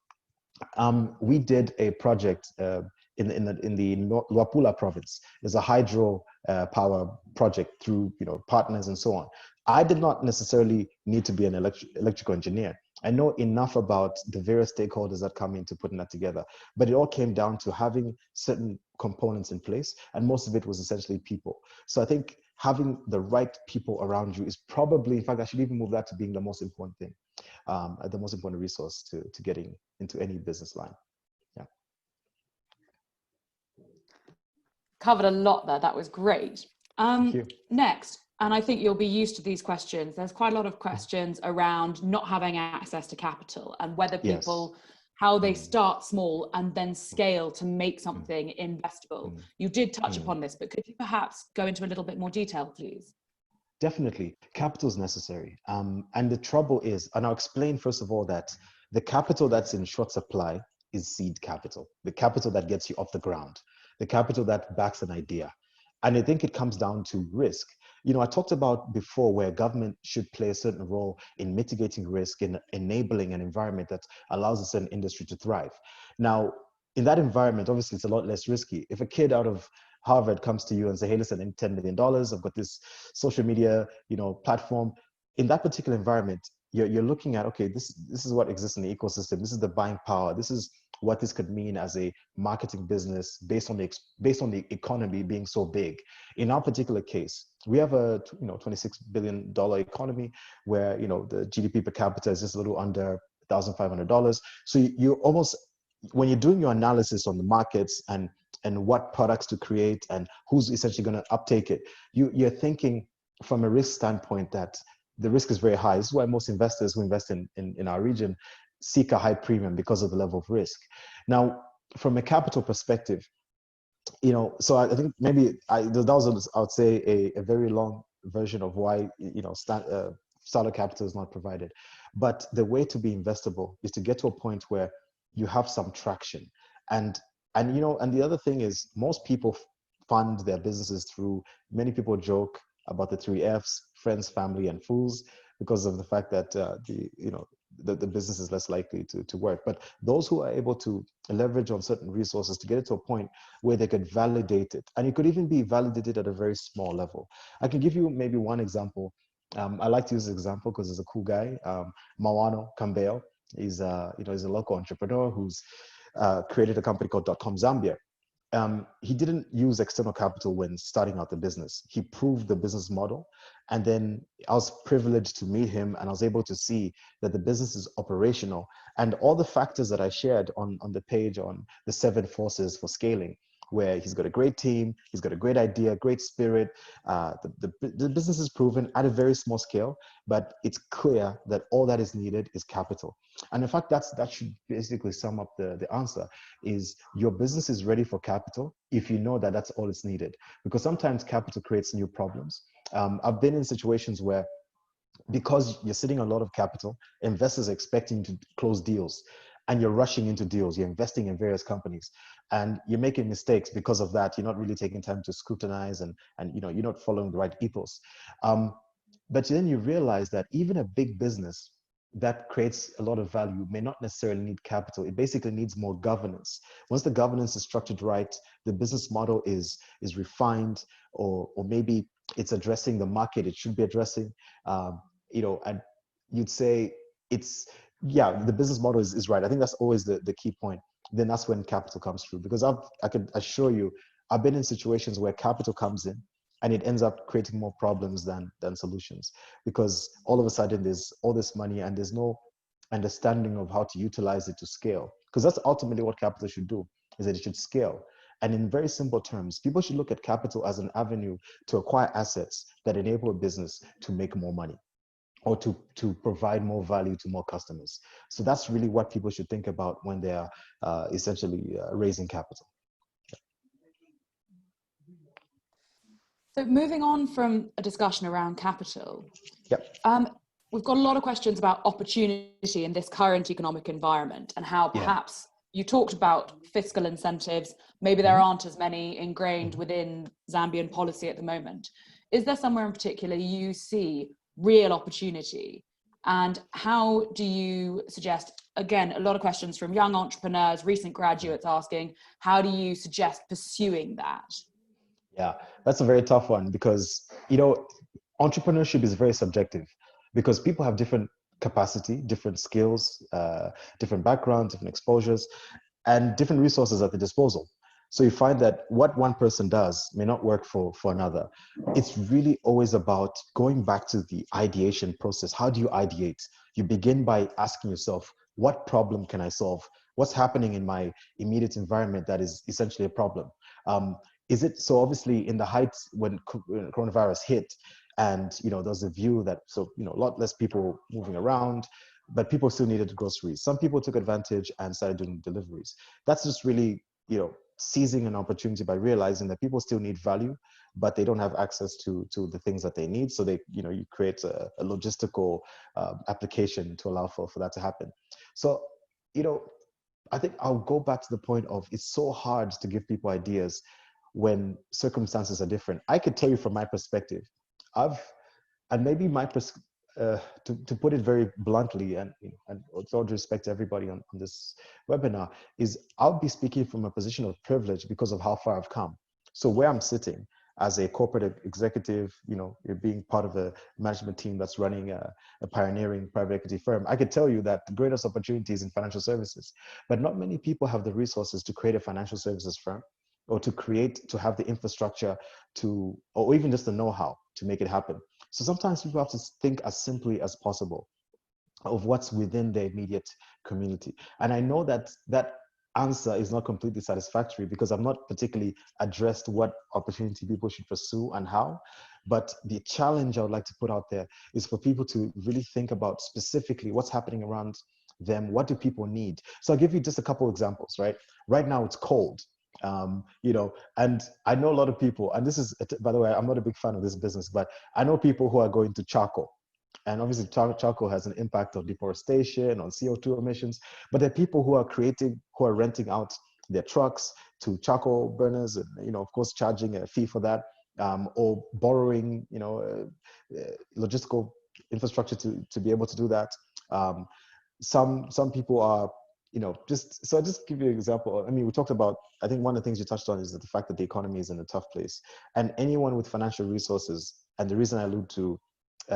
We did a project in the Luapula province. There's a hydro power project through, you know, partners and so on. I did not necessarily need to be an electrical engineer. I know enough about the various stakeholders that come into putting that together, but it all came down to having certain components in place, and most of it was essentially people. So I think having the right people around you is probably, in fact, I should even move that to being the most important thing, the most important resource to getting into any business line. Yeah. Covered a lot there. That was great. Thank you. Next, and I think you'll be used to these questions, there's quite a lot of questions around not having access to capital and whether people, how they start small and then scale to make something investable. You did touch upon this, but could you perhaps go into a little bit more detail, please? Definitely, capital is necessary. And the trouble is, and I'll explain first of all that the capital that's in short supply is seed capital, the capital that gets you off the ground, the capital that backs an idea. And I think it comes down to risk. You know, I talked about before where government should play a certain role in mitigating risk, in enabling an environment that allows a certain industry to thrive. Now, in that environment, obviously, it's a lot less risky. If a kid out of Harvard comes to you and say, hey, listen, I need $10 million, I've got this social media, you know, platform. In that particular environment, you're looking at, okay, this is what exists in the ecosystem. This is the buying power. This is what this could mean as a marketing business based on the economy being so big. In our particular case, we have a $26 billion economy where the GDP per capita is just a little under $1,500. So you almost, when you're doing your analysis on the markets and what products to create and who's essentially going to uptake it, you're thinking from a risk standpoint that the risk is very high. This is why most investors who invest in our region seek a high premium because of the level of risk. Now, from a capital perspective, so I think maybe that was, I would say, a very long version of why startup capital is not provided. But the way to be investable is to get to a point where you have some traction. And the other thing is, most people fund their businesses through, many people joke about the 3 Fs: friends, family, and fools, because of the fact that the business is less likely to work. But those who are able to leverage on certain resources to get it to a point where they could validate it, and it could even be validated at a very small level. I can give you maybe one example. I like to use this example because he's a cool guy. Mawano Kambeo. He's a local entrepreneur who's created a company called .com Zambia. He didn't use external capital when starting out the business. He proved the business model. And then I was privileged to meet him, and I was able to see that the business is operational. And all the factors that I shared on the page on the 7 forces for scaling, where he's got a great team, he's got a great idea, great spirit. The business is proven at a very small scale, but it's clear that all that is needed is capital. And in fact, that should basically sum up the answer, is your business is ready for capital if you know that that's all it's needed. Because sometimes capital creates new problems. I've been in situations where, because you're sitting on a lot of capital, investors are expecting you to close deals, and you're rushing into deals, you're investing in various companies, and you're making mistakes because of that. You're not really taking time to scrutinize, and you're not following the right ethos. But then you realize that even a big business that creates a lot of value may not necessarily need capital. It basically needs more governance. Once the governance is structured right, the business model is refined, or maybe it's addressing the market it should be addressing, and you'd say the business model is right. I think that's always the key point. Then that's when capital comes through. Because I can assure you, I've been in situations where capital comes in and it ends up creating more problems than solutions, because all of a sudden there's all this money and there's no understanding of how to utilize it to scale. Because that's ultimately what capital should do, is that it should scale. And in very simple terms, people should look at capital as an avenue to acquire assets that enable a business to make more money, or to provide more value to more customers. So that's really what people should think about when they are essentially raising capital. So moving on from a discussion around capital, Yep. We've got a lot of questions about opportunity in this current economic environment, and how perhaps you talked about fiscal incentives. Maybe there aren't as many ingrained within Zambian policy at the moment. Is there somewhere in particular you see real opportunity? And how do you suggest, again, a lot of questions from young entrepreneurs, recent graduates asking, how do you suggest pursuing that? Yeah, that's a very tough one, because entrepreneurship is very subjective, because people have different capacity, different skills, different backgrounds, different exposures, and different resources at the disposal. So you find that what one person does may not work for another. It's really always about going back to the ideation process. How do you ideate? You begin by asking yourself, what problem can I solve? What's happening in my immediate environment that is essentially a problem? Is it, so obviously in the height when coronavirus hit, and there's a view that, a lot less people moving around, but people still needed groceries. Some people took advantage and started doing deliveries. That's just really, seizing an opportunity by realizing that people still need value, but they don't have access to the things that they need. So they, you create a logistical application to allow for that to happen. So, I think I'll go back to the point of, it's so hard to give people ideas when circumstances are different. I could tell you from my perspective, and maybe to put it very bluntly, and with all due respect to everybody on this webinar, is I'll be speaking from a position of privilege because of how far I've come. So where I'm sitting, as a corporate executive, you're being part of a management team that's running a pioneering private equity firm, I could tell you that the greatest opportunities in financial services, but not many people have the resources to create a financial services firm or to have the infrastructure or even just the know-how to make it happen. So sometimes people have to think as simply as possible of what's within their immediate community. And I know that that answer is not completely satisfactory because I've not particularly addressed what opportunity people should pursue and how. But the challenge I would like to put out there is for people to really think about specifically what's happening around them. What do people need? So I'll give you just a couple examples, right? Right now it's cold. And I know a lot of people, and this is, by the way, I'm not a big fan of this business, but I know people who are going to charcoal. And obviously charcoal has an impact on deforestation, on CO2 emissions, but there are people who are renting out their trucks to charcoal burners and, of course, charging a fee for that, or borrowing, logistical infrastructure to be able to do that. Some people are, I'll just give you an example. I mean, we talked about, I think one of the things you touched on is that the fact that the economy is in a tough place, and anyone with financial resources, and the reason I allude to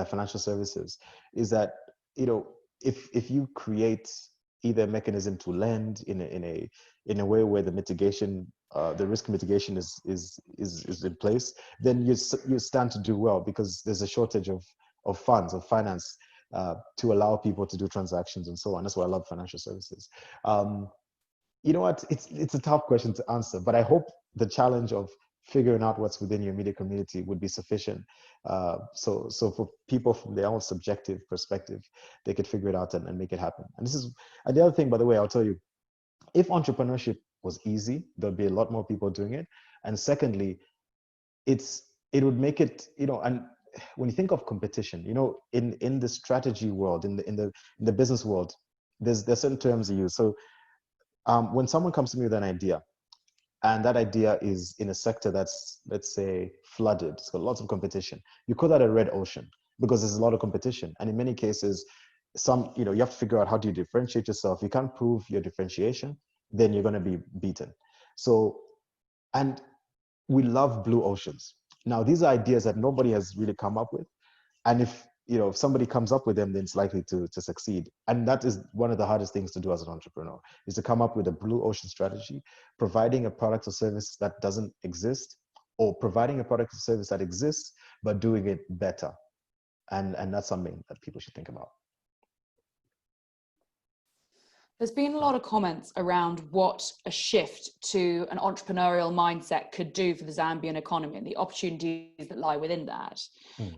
financial services is that, if you create either a mechanism to lend in a way where the mitigation, the risk mitigation is in place, then you stand to do well, because there's a shortage of funds, of finance, to allow people to do transactions and so on. That's why I love financial services. You know what? It's a tough question to answer, but I hope the challenge of figuring out what's within your immediate community would be sufficient. So for people from their own subjective perspective, they could figure it out and make it happen. And the other thing, by the way, I'll tell you, if entrepreneurship was easy, there'd be a lot more people doing it. And secondly, it would make it, and when you think of competition, in the strategy world, in the business world, there's certain terms you use. So when someone comes to me with an idea, and that idea is in a sector that's, let's say, flooded, it's got lots of competition, you call that a red ocean, because there's a lot of competition. And in many cases, you have to figure out, how do you differentiate yourself? You can't prove your differentiation, then you're going to be beaten. So, and we love blue oceans. Now, these are ideas that nobody has really come up with. And if somebody comes up with them, then it's likely to succeed. And that is one of the hardest things to do as an entrepreneur, is to come up with a blue ocean strategy, providing a product or service that doesn't exist, or providing a product or service that exists, but doing it better. And that's something that people should think about. There's been a lot of comments around what a shift to an entrepreneurial mindset could do for the Zambian economy and the opportunities that lie within that.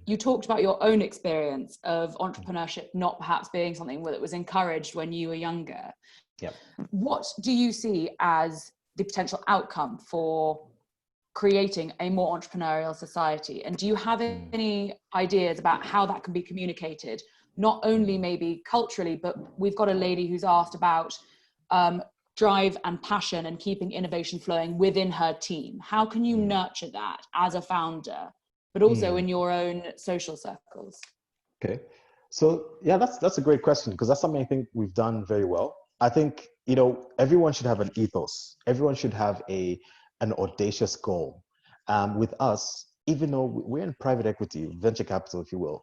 You talked about your own experience of entrepreneurship not perhaps being something that was encouraged when you were younger. Yeah. What do you see as the potential outcome for creating a more entrepreneurial society? And do you have any ideas about how that can be communicated? Not only maybe culturally, but we've got a lady who's asked about drive and passion and keeping innovation flowing within her team. How can you nurture that as a founder, but also in your own social circles? Okay. So yeah, that's a great question, because that's something I think we've done very well. I think, everyone should have an ethos. Everyone should have an audacious goal. With us, even though we're in private equity, venture capital, if you will,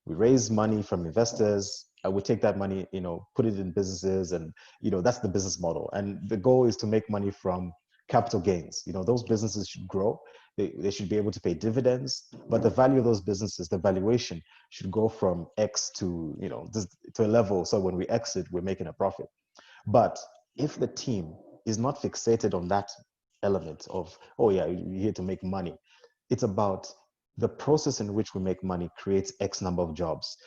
we raise money from investors. We take that money, put it in businesses, and that's the business model. And the goal is to make money from capital gains. Those businesses should grow. They should be able to pay dividends, but the value of those businesses, the valuation, should go from X to to a level, so when we exit, we're making a profit. But if the team is not fixated on that element of, oh yeah, you're here to make money, it's about the process in which we make money creates X number of jobs.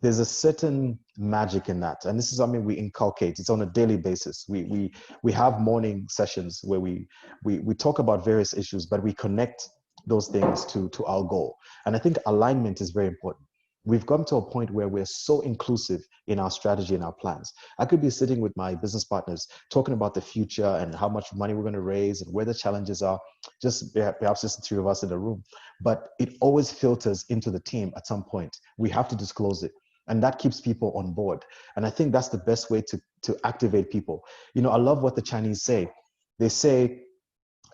There's a certain magic in that. And this is something we inculcate. It's on a daily basis. We have morning sessions where we talk about various issues, but we connect those things to our goal. And I think alignment is very important. We've come to a point where we're so inclusive in our strategy and our plans. I could be sitting with my business partners talking about the future and how much money we're going to raise and where the challenges are, just perhaps just the three of us in the room. But it always filters into the team at some point. We have to disclose it. And that keeps people on board. And I think that's the best way to activate people. I love what the Chinese say. They say,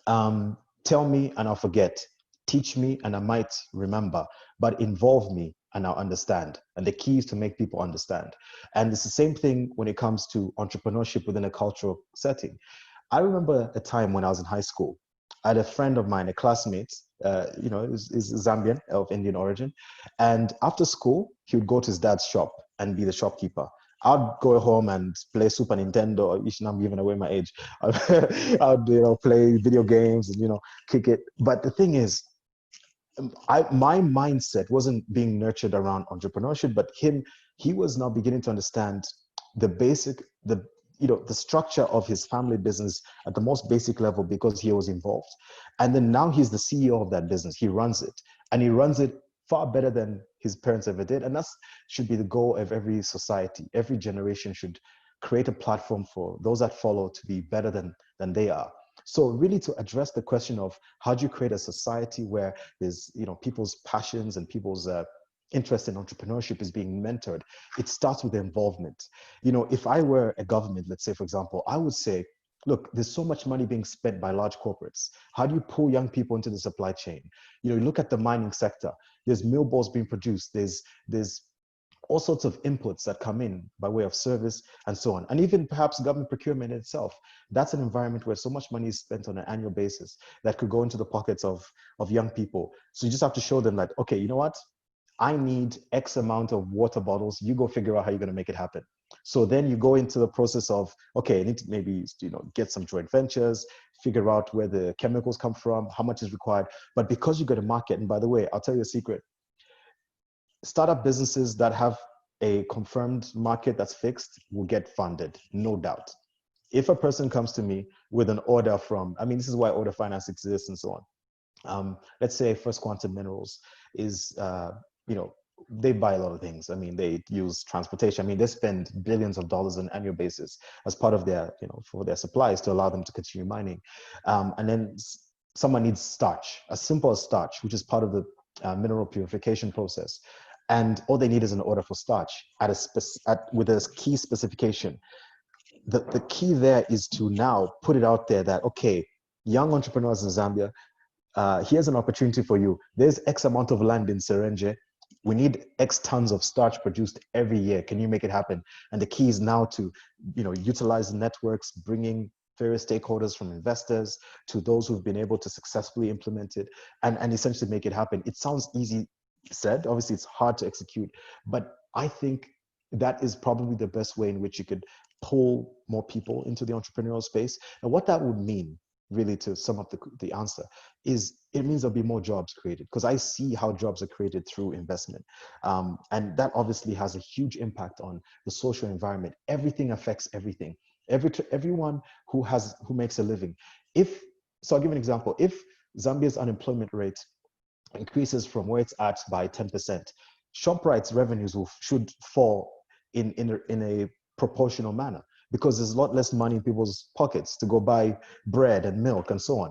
tell me and I'll forget. teach me and I might remember, but involve me and I'll understand. And the key is to make people understand. And it's the same thing when it comes to entrepreneurship within a cultural setting. I remember a time when I was in high school. I had a friend of mine, a classmate, is Zambian of Indian origin. And after school, he would go to his dad's shop and be the shopkeeper. I'd go home and play Super Nintendo. I'm giving away my age. I'd play video games and kick it. But the thing is, my mindset wasn't being nurtured around entrepreneurship, but he was now beginning to understand the structure of his family business at the most basic level because he was involved. And then now he's the CEO of that business. He runs it, and he runs it far better than his parents ever did. And that should be the goal of every society. Every generation should create a platform for those that follow to be better than they are. So really, to address the question of how do you create a society where there's people's passions and people's interest in entrepreneurship is being mentored, it starts with the involvement. If I were a government, let's say, for example, I would say, look, there's so much money being spent by large corporates. How do you pull young people into the supply chain? You look at the mining sector, there's mill balls being produced, there's all sorts of inputs that come in by way of service and so on. And even perhaps government procurement itself, that's an environment where so much money is spent on an annual basis that could go into the pockets of young people. So you just have to show them that, okay, you know what? I need X amount of water bottles. You go figure out how you're going to make it happen. So then you go into the process of, okay, I need to maybe, get some joint ventures, figure out where the chemicals come from, how much is required. But because you got a market, and by the way, I'll tell you a secret, startup businesses that have a confirmed market that's fixed will get funded, no doubt. If a person comes to me with an order from, this is why order finance exists and so on. Let's say First Quantum Minerals is, they buy a lot of things. They use transportation. They spend billions of dollars on an annual basis as part of their, for their supplies to allow them to continue mining. And then someone needs starch, as simple as starch, which is part of the mineral purification process. And all they need is an order for starch with a key specification. The key there is to now put it out there that, okay, young entrepreneurs in Zambia, here's an opportunity for you. There's X amount of land in Serenge. We need X tons of starch produced every year. Can you make it happen? And the key is now to, utilize networks, bringing various stakeholders from investors to those who've been able to successfully implement it and essentially make it happen. It sounds easy said, obviously it's hard to execute, but I think that is probably the best way in which you could pull more people into the entrepreneurial space. And what that would mean, really, to sum up the answer, is it means there'll be more jobs created, because I see how jobs are created through investment. And that obviously has a huge impact on the social environment. Everything affects everything. Everyone who makes a living. So I'll give an example. If Zambia's unemployment rate increases from where it's at by 10%, ShopRite's revenues should fall in a proportional manner, because there's a lot less money in people's pockets to go buy bread and milk and so on.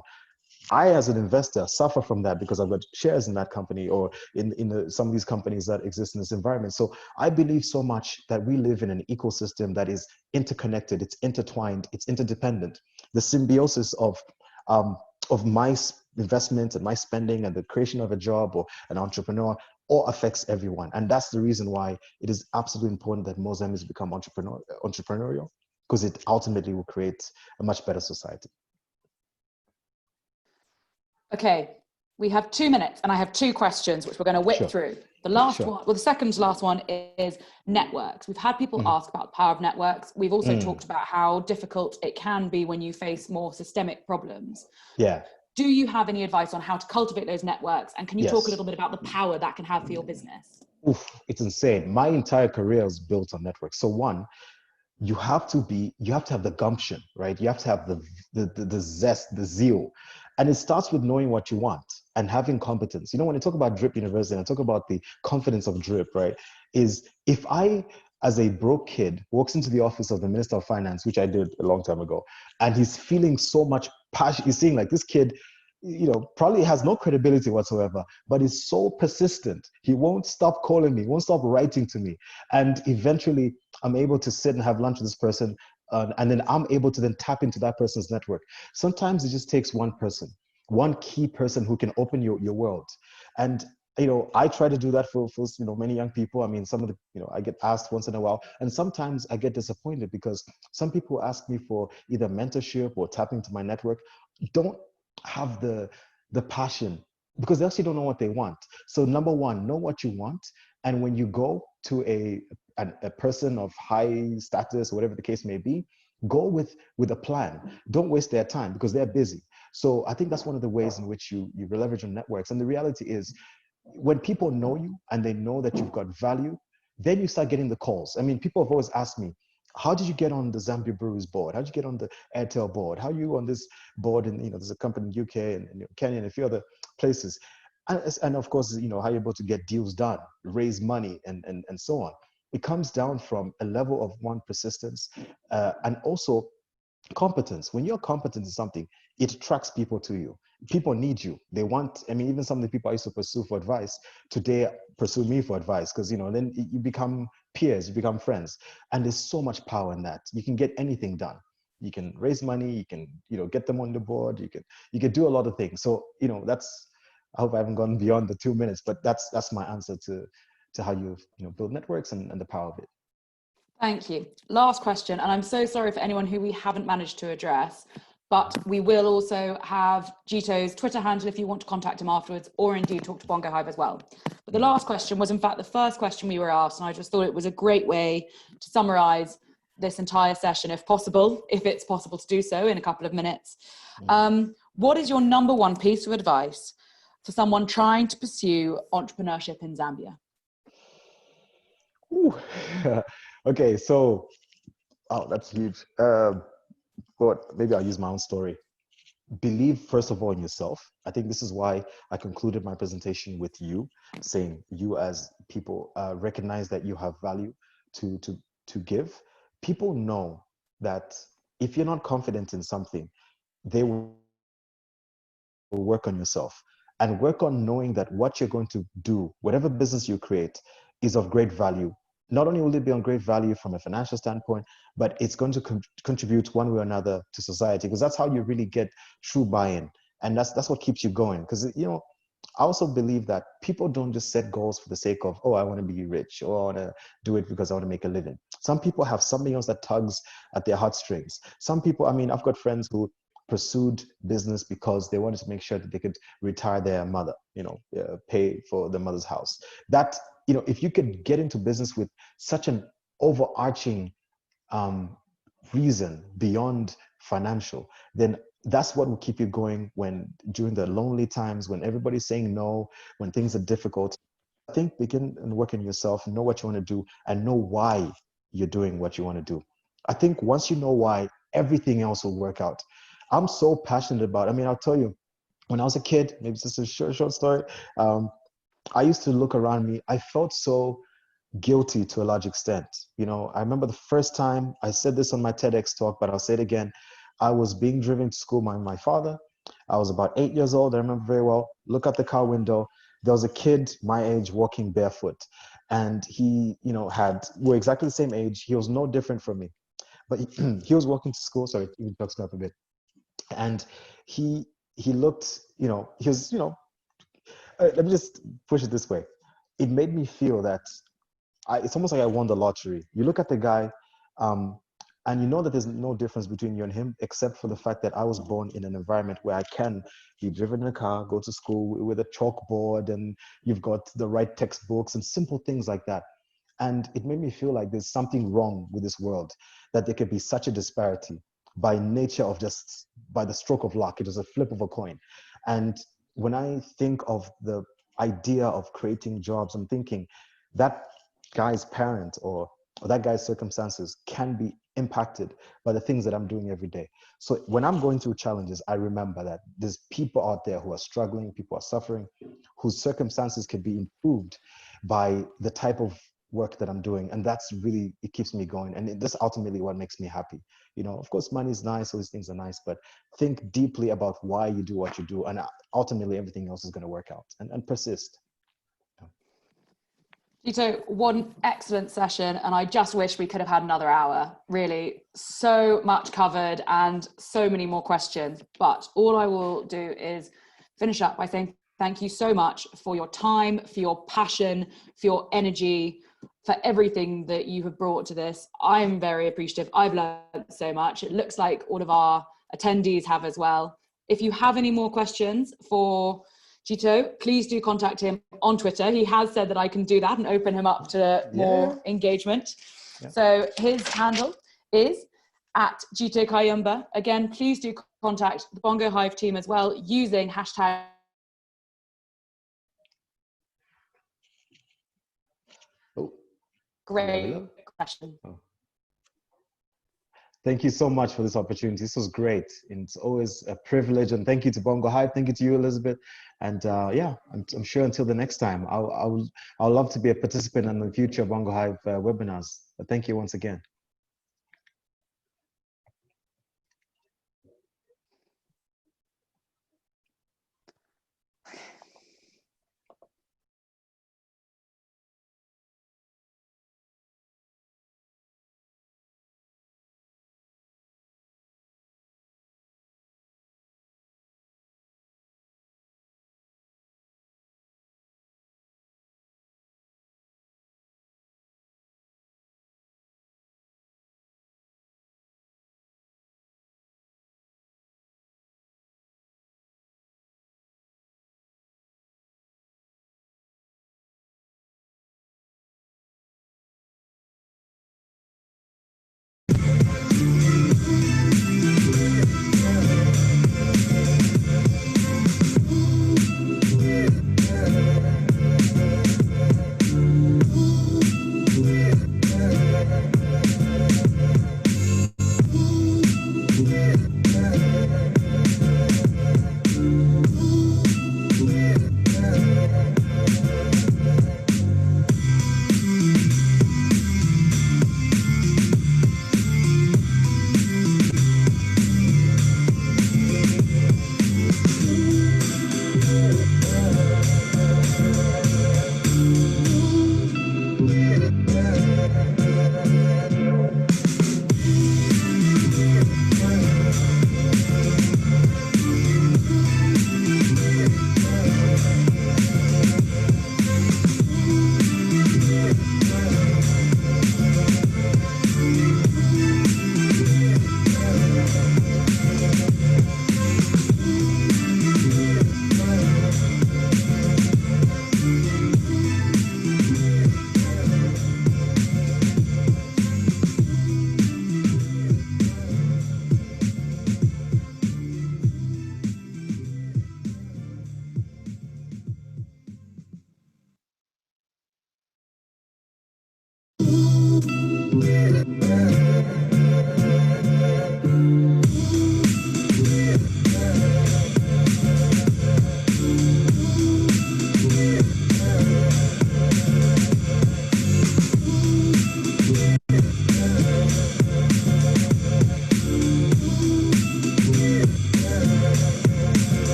I, as an investor, suffer from that because I've got shares in that company or in some of these companies that exist in this environment. So I believe so much that we live in an ecosystem that is interconnected, it's intertwined, it's interdependent. The symbiosis of my investment and my spending and the creation of a job or an entrepreneur all affects everyone. And that's the reason why it is absolutely important that more Zambians become entrepreneurial, because it ultimately will create a much better society. Okay, we have 2 minutes and I have 2 questions which we're going to whip through. The last one, the second to last one is networks. We've had people ask about the power of networks. We've also talked about how difficult it can be when you face more systemic problems. Yeah. Do you have any advice on how to cultivate those networks? And can you talk a little bit about the power that can have for your business? Oof, it's insane. My entire career is built on networks. So one, you have to have the gumption, right? You have to have the zest, the zeal. And it starts with knowing what you want and having competence. When I talk about Drip University and I talk about the confidence of Drip, right? Is if I, as a broke kid, walks into the office of the Minister of Finance, which I did a long time ago, and he's feeling so much passion, he's seeing like this kid, probably has no credibility whatsoever, but is so persistent. He won't stop calling me, won't stop writing to me. And eventually I'm able to sit and have lunch with this person. And then I'm able to then tap into that person's network. Sometimes it just takes one person. one key person who can open your world. And I try to do that for many young people. I mean, some of the, I get asked once in a while, and sometimes I get disappointed because some people ask me for either mentorship or tapping into my network, don't have the passion, because they actually don't know what they want. So number one, know what you want. And when you go to a person of high status, whatever the case may be, go with a plan. Don't waste their time because they're busy. So I think that's one of the ways in which you leverage on networks. And the reality is, when people know you and they know that you've got value, then you start getting the calls. I mean, people have always asked me, how did you get on the Zambia Breweries board? How did you get on the Airtel board? How are you on this board? And, there's a company in UK and Kenya and a few other places. And of course, how you're able to get deals done, raise money, and so on. It comes down from a level of one, persistence, and also competence. When you're competent in something, it attracts people to you. People need you. They want, I mean, even some of the people I used to pursue for advice today pursue me for advice, because then you become peers, you become friends. And there's so much power in that. You can get anything done. You can raise money, you can, get them on the board, you can do a lot of things. So, that's, I hope I haven't gone beyond the 2 minutes, but that's my answer to how you build networks and the power of it. Thank you. Last question, and I'm so sorry for anyone who we haven't managed to address, but we will also have Jito's Twitter handle if you want to contact him afterwards, or indeed talk to Bongo Hive as well. But the last question was in fact the first question we were asked, and I just thought it was a great way to summarize this entire session, if it's possible to do so in a couple of minutes. What is your number one piece of advice for someone trying to pursue entrepreneurship in Zambia? Ooh. Okay, so, that's huge. But maybe I'll use my own story. Believe, first of all, in yourself. I think this is why I concluded my presentation with you, saying you as people recognize that you have value to give. People know that if you're not confident in something, they will work on yourself and work on knowing that what you're going to do, whatever business you create, is of great value. Not only will it be on great value from a financial standpoint, but it's going to contribute one way or another to society, because that's how you really get true buy-in. And that's what keeps you going. Because, I also believe that people don't just set goals for the sake of, I want to be rich, or I want to do it because I want to make a living. Some people have something else that tugs at their heartstrings. Some people, I mean, I've got friends who pursued business because they wanted to make sure that they could retire their mother, pay for the mother's house. That, if you could get into business with such an overarching reason beyond financial, then that's what will keep you going during the lonely times, when everybody's saying no, when things are difficult. I think begin and work on yourself, know what you want to do, and know why you're doing what you want to do. I think once you know why, everything else will work out. I'm so passionate about, I'll tell you, when I was a kid, maybe it's just a short story, I used to look around me. I felt so guilty to a large extent. I remember the first time, I said this on my TEDx talk, but I'll say it again. I was being driven to school by my father. I was about 8 years old. I remember very well. Look at the car window. There was a kid my age walking barefoot. And he, we're exactly the same age. He was no different from me. But he was walking to school. Sorry, even talks me up a bit. And he looked, he was, let me just push it this way. It made me feel that it's almost like I won the lottery. You look at the guy, and you know that there's no difference between you and him, except for the fact that I was born in an environment where I can be driven in a car, go to school with a chalkboard, and you've got the right textbooks and simple things like that. And it made me feel like there's something wrong with this world, that there could be such a disparity by nature of just by the stroke of luck. It was a flip of a coin. And when I think of the idea of creating jobs, I'm thinking that guy's parent or that guy's circumstances can be impacted by the things that I'm doing every day. So when I'm going through challenges, I remember that there's people out there who are struggling, people are suffering, whose circumstances can be improved by the type of work that I'm doing. And that's really, it keeps me going. And that's ultimately what makes me happy. Of course, money is nice, all these things are nice, but think deeply about why you do what you do. And ultimately, everything else is going to work out, and persist. Jito, one excellent session, and I just wish we could have had another hour. Really, so much covered and so many more questions. But all I will do is finish up by saying thank you so much for your time, for your passion, for your energy, for everything that you have brought to this. I'm very appreciative. I've learned so much. It looks like all of our attendees have as well. If you have any more questions for Jito, please do contact him on Twitter. He has said that I can do that and open him up to more engagement. Yeah. So his handle is at Jito Kayumba. Again, please do contact the Bongo Hive team as well using hashtag. Oh, great question. Oh. Thank you so much for this opportunity. This was great. And it's always a privilege. And thank you to Bongo Hive. Thank you to you, Elizabeth. And yeah, I'm sure until the next time, I'll love to be a participant in the future Bongo Hive webinars. But thank you once again.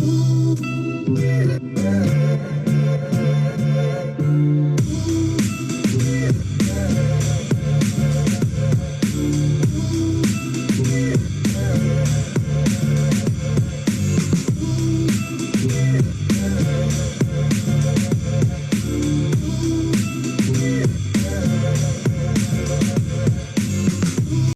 Ooh.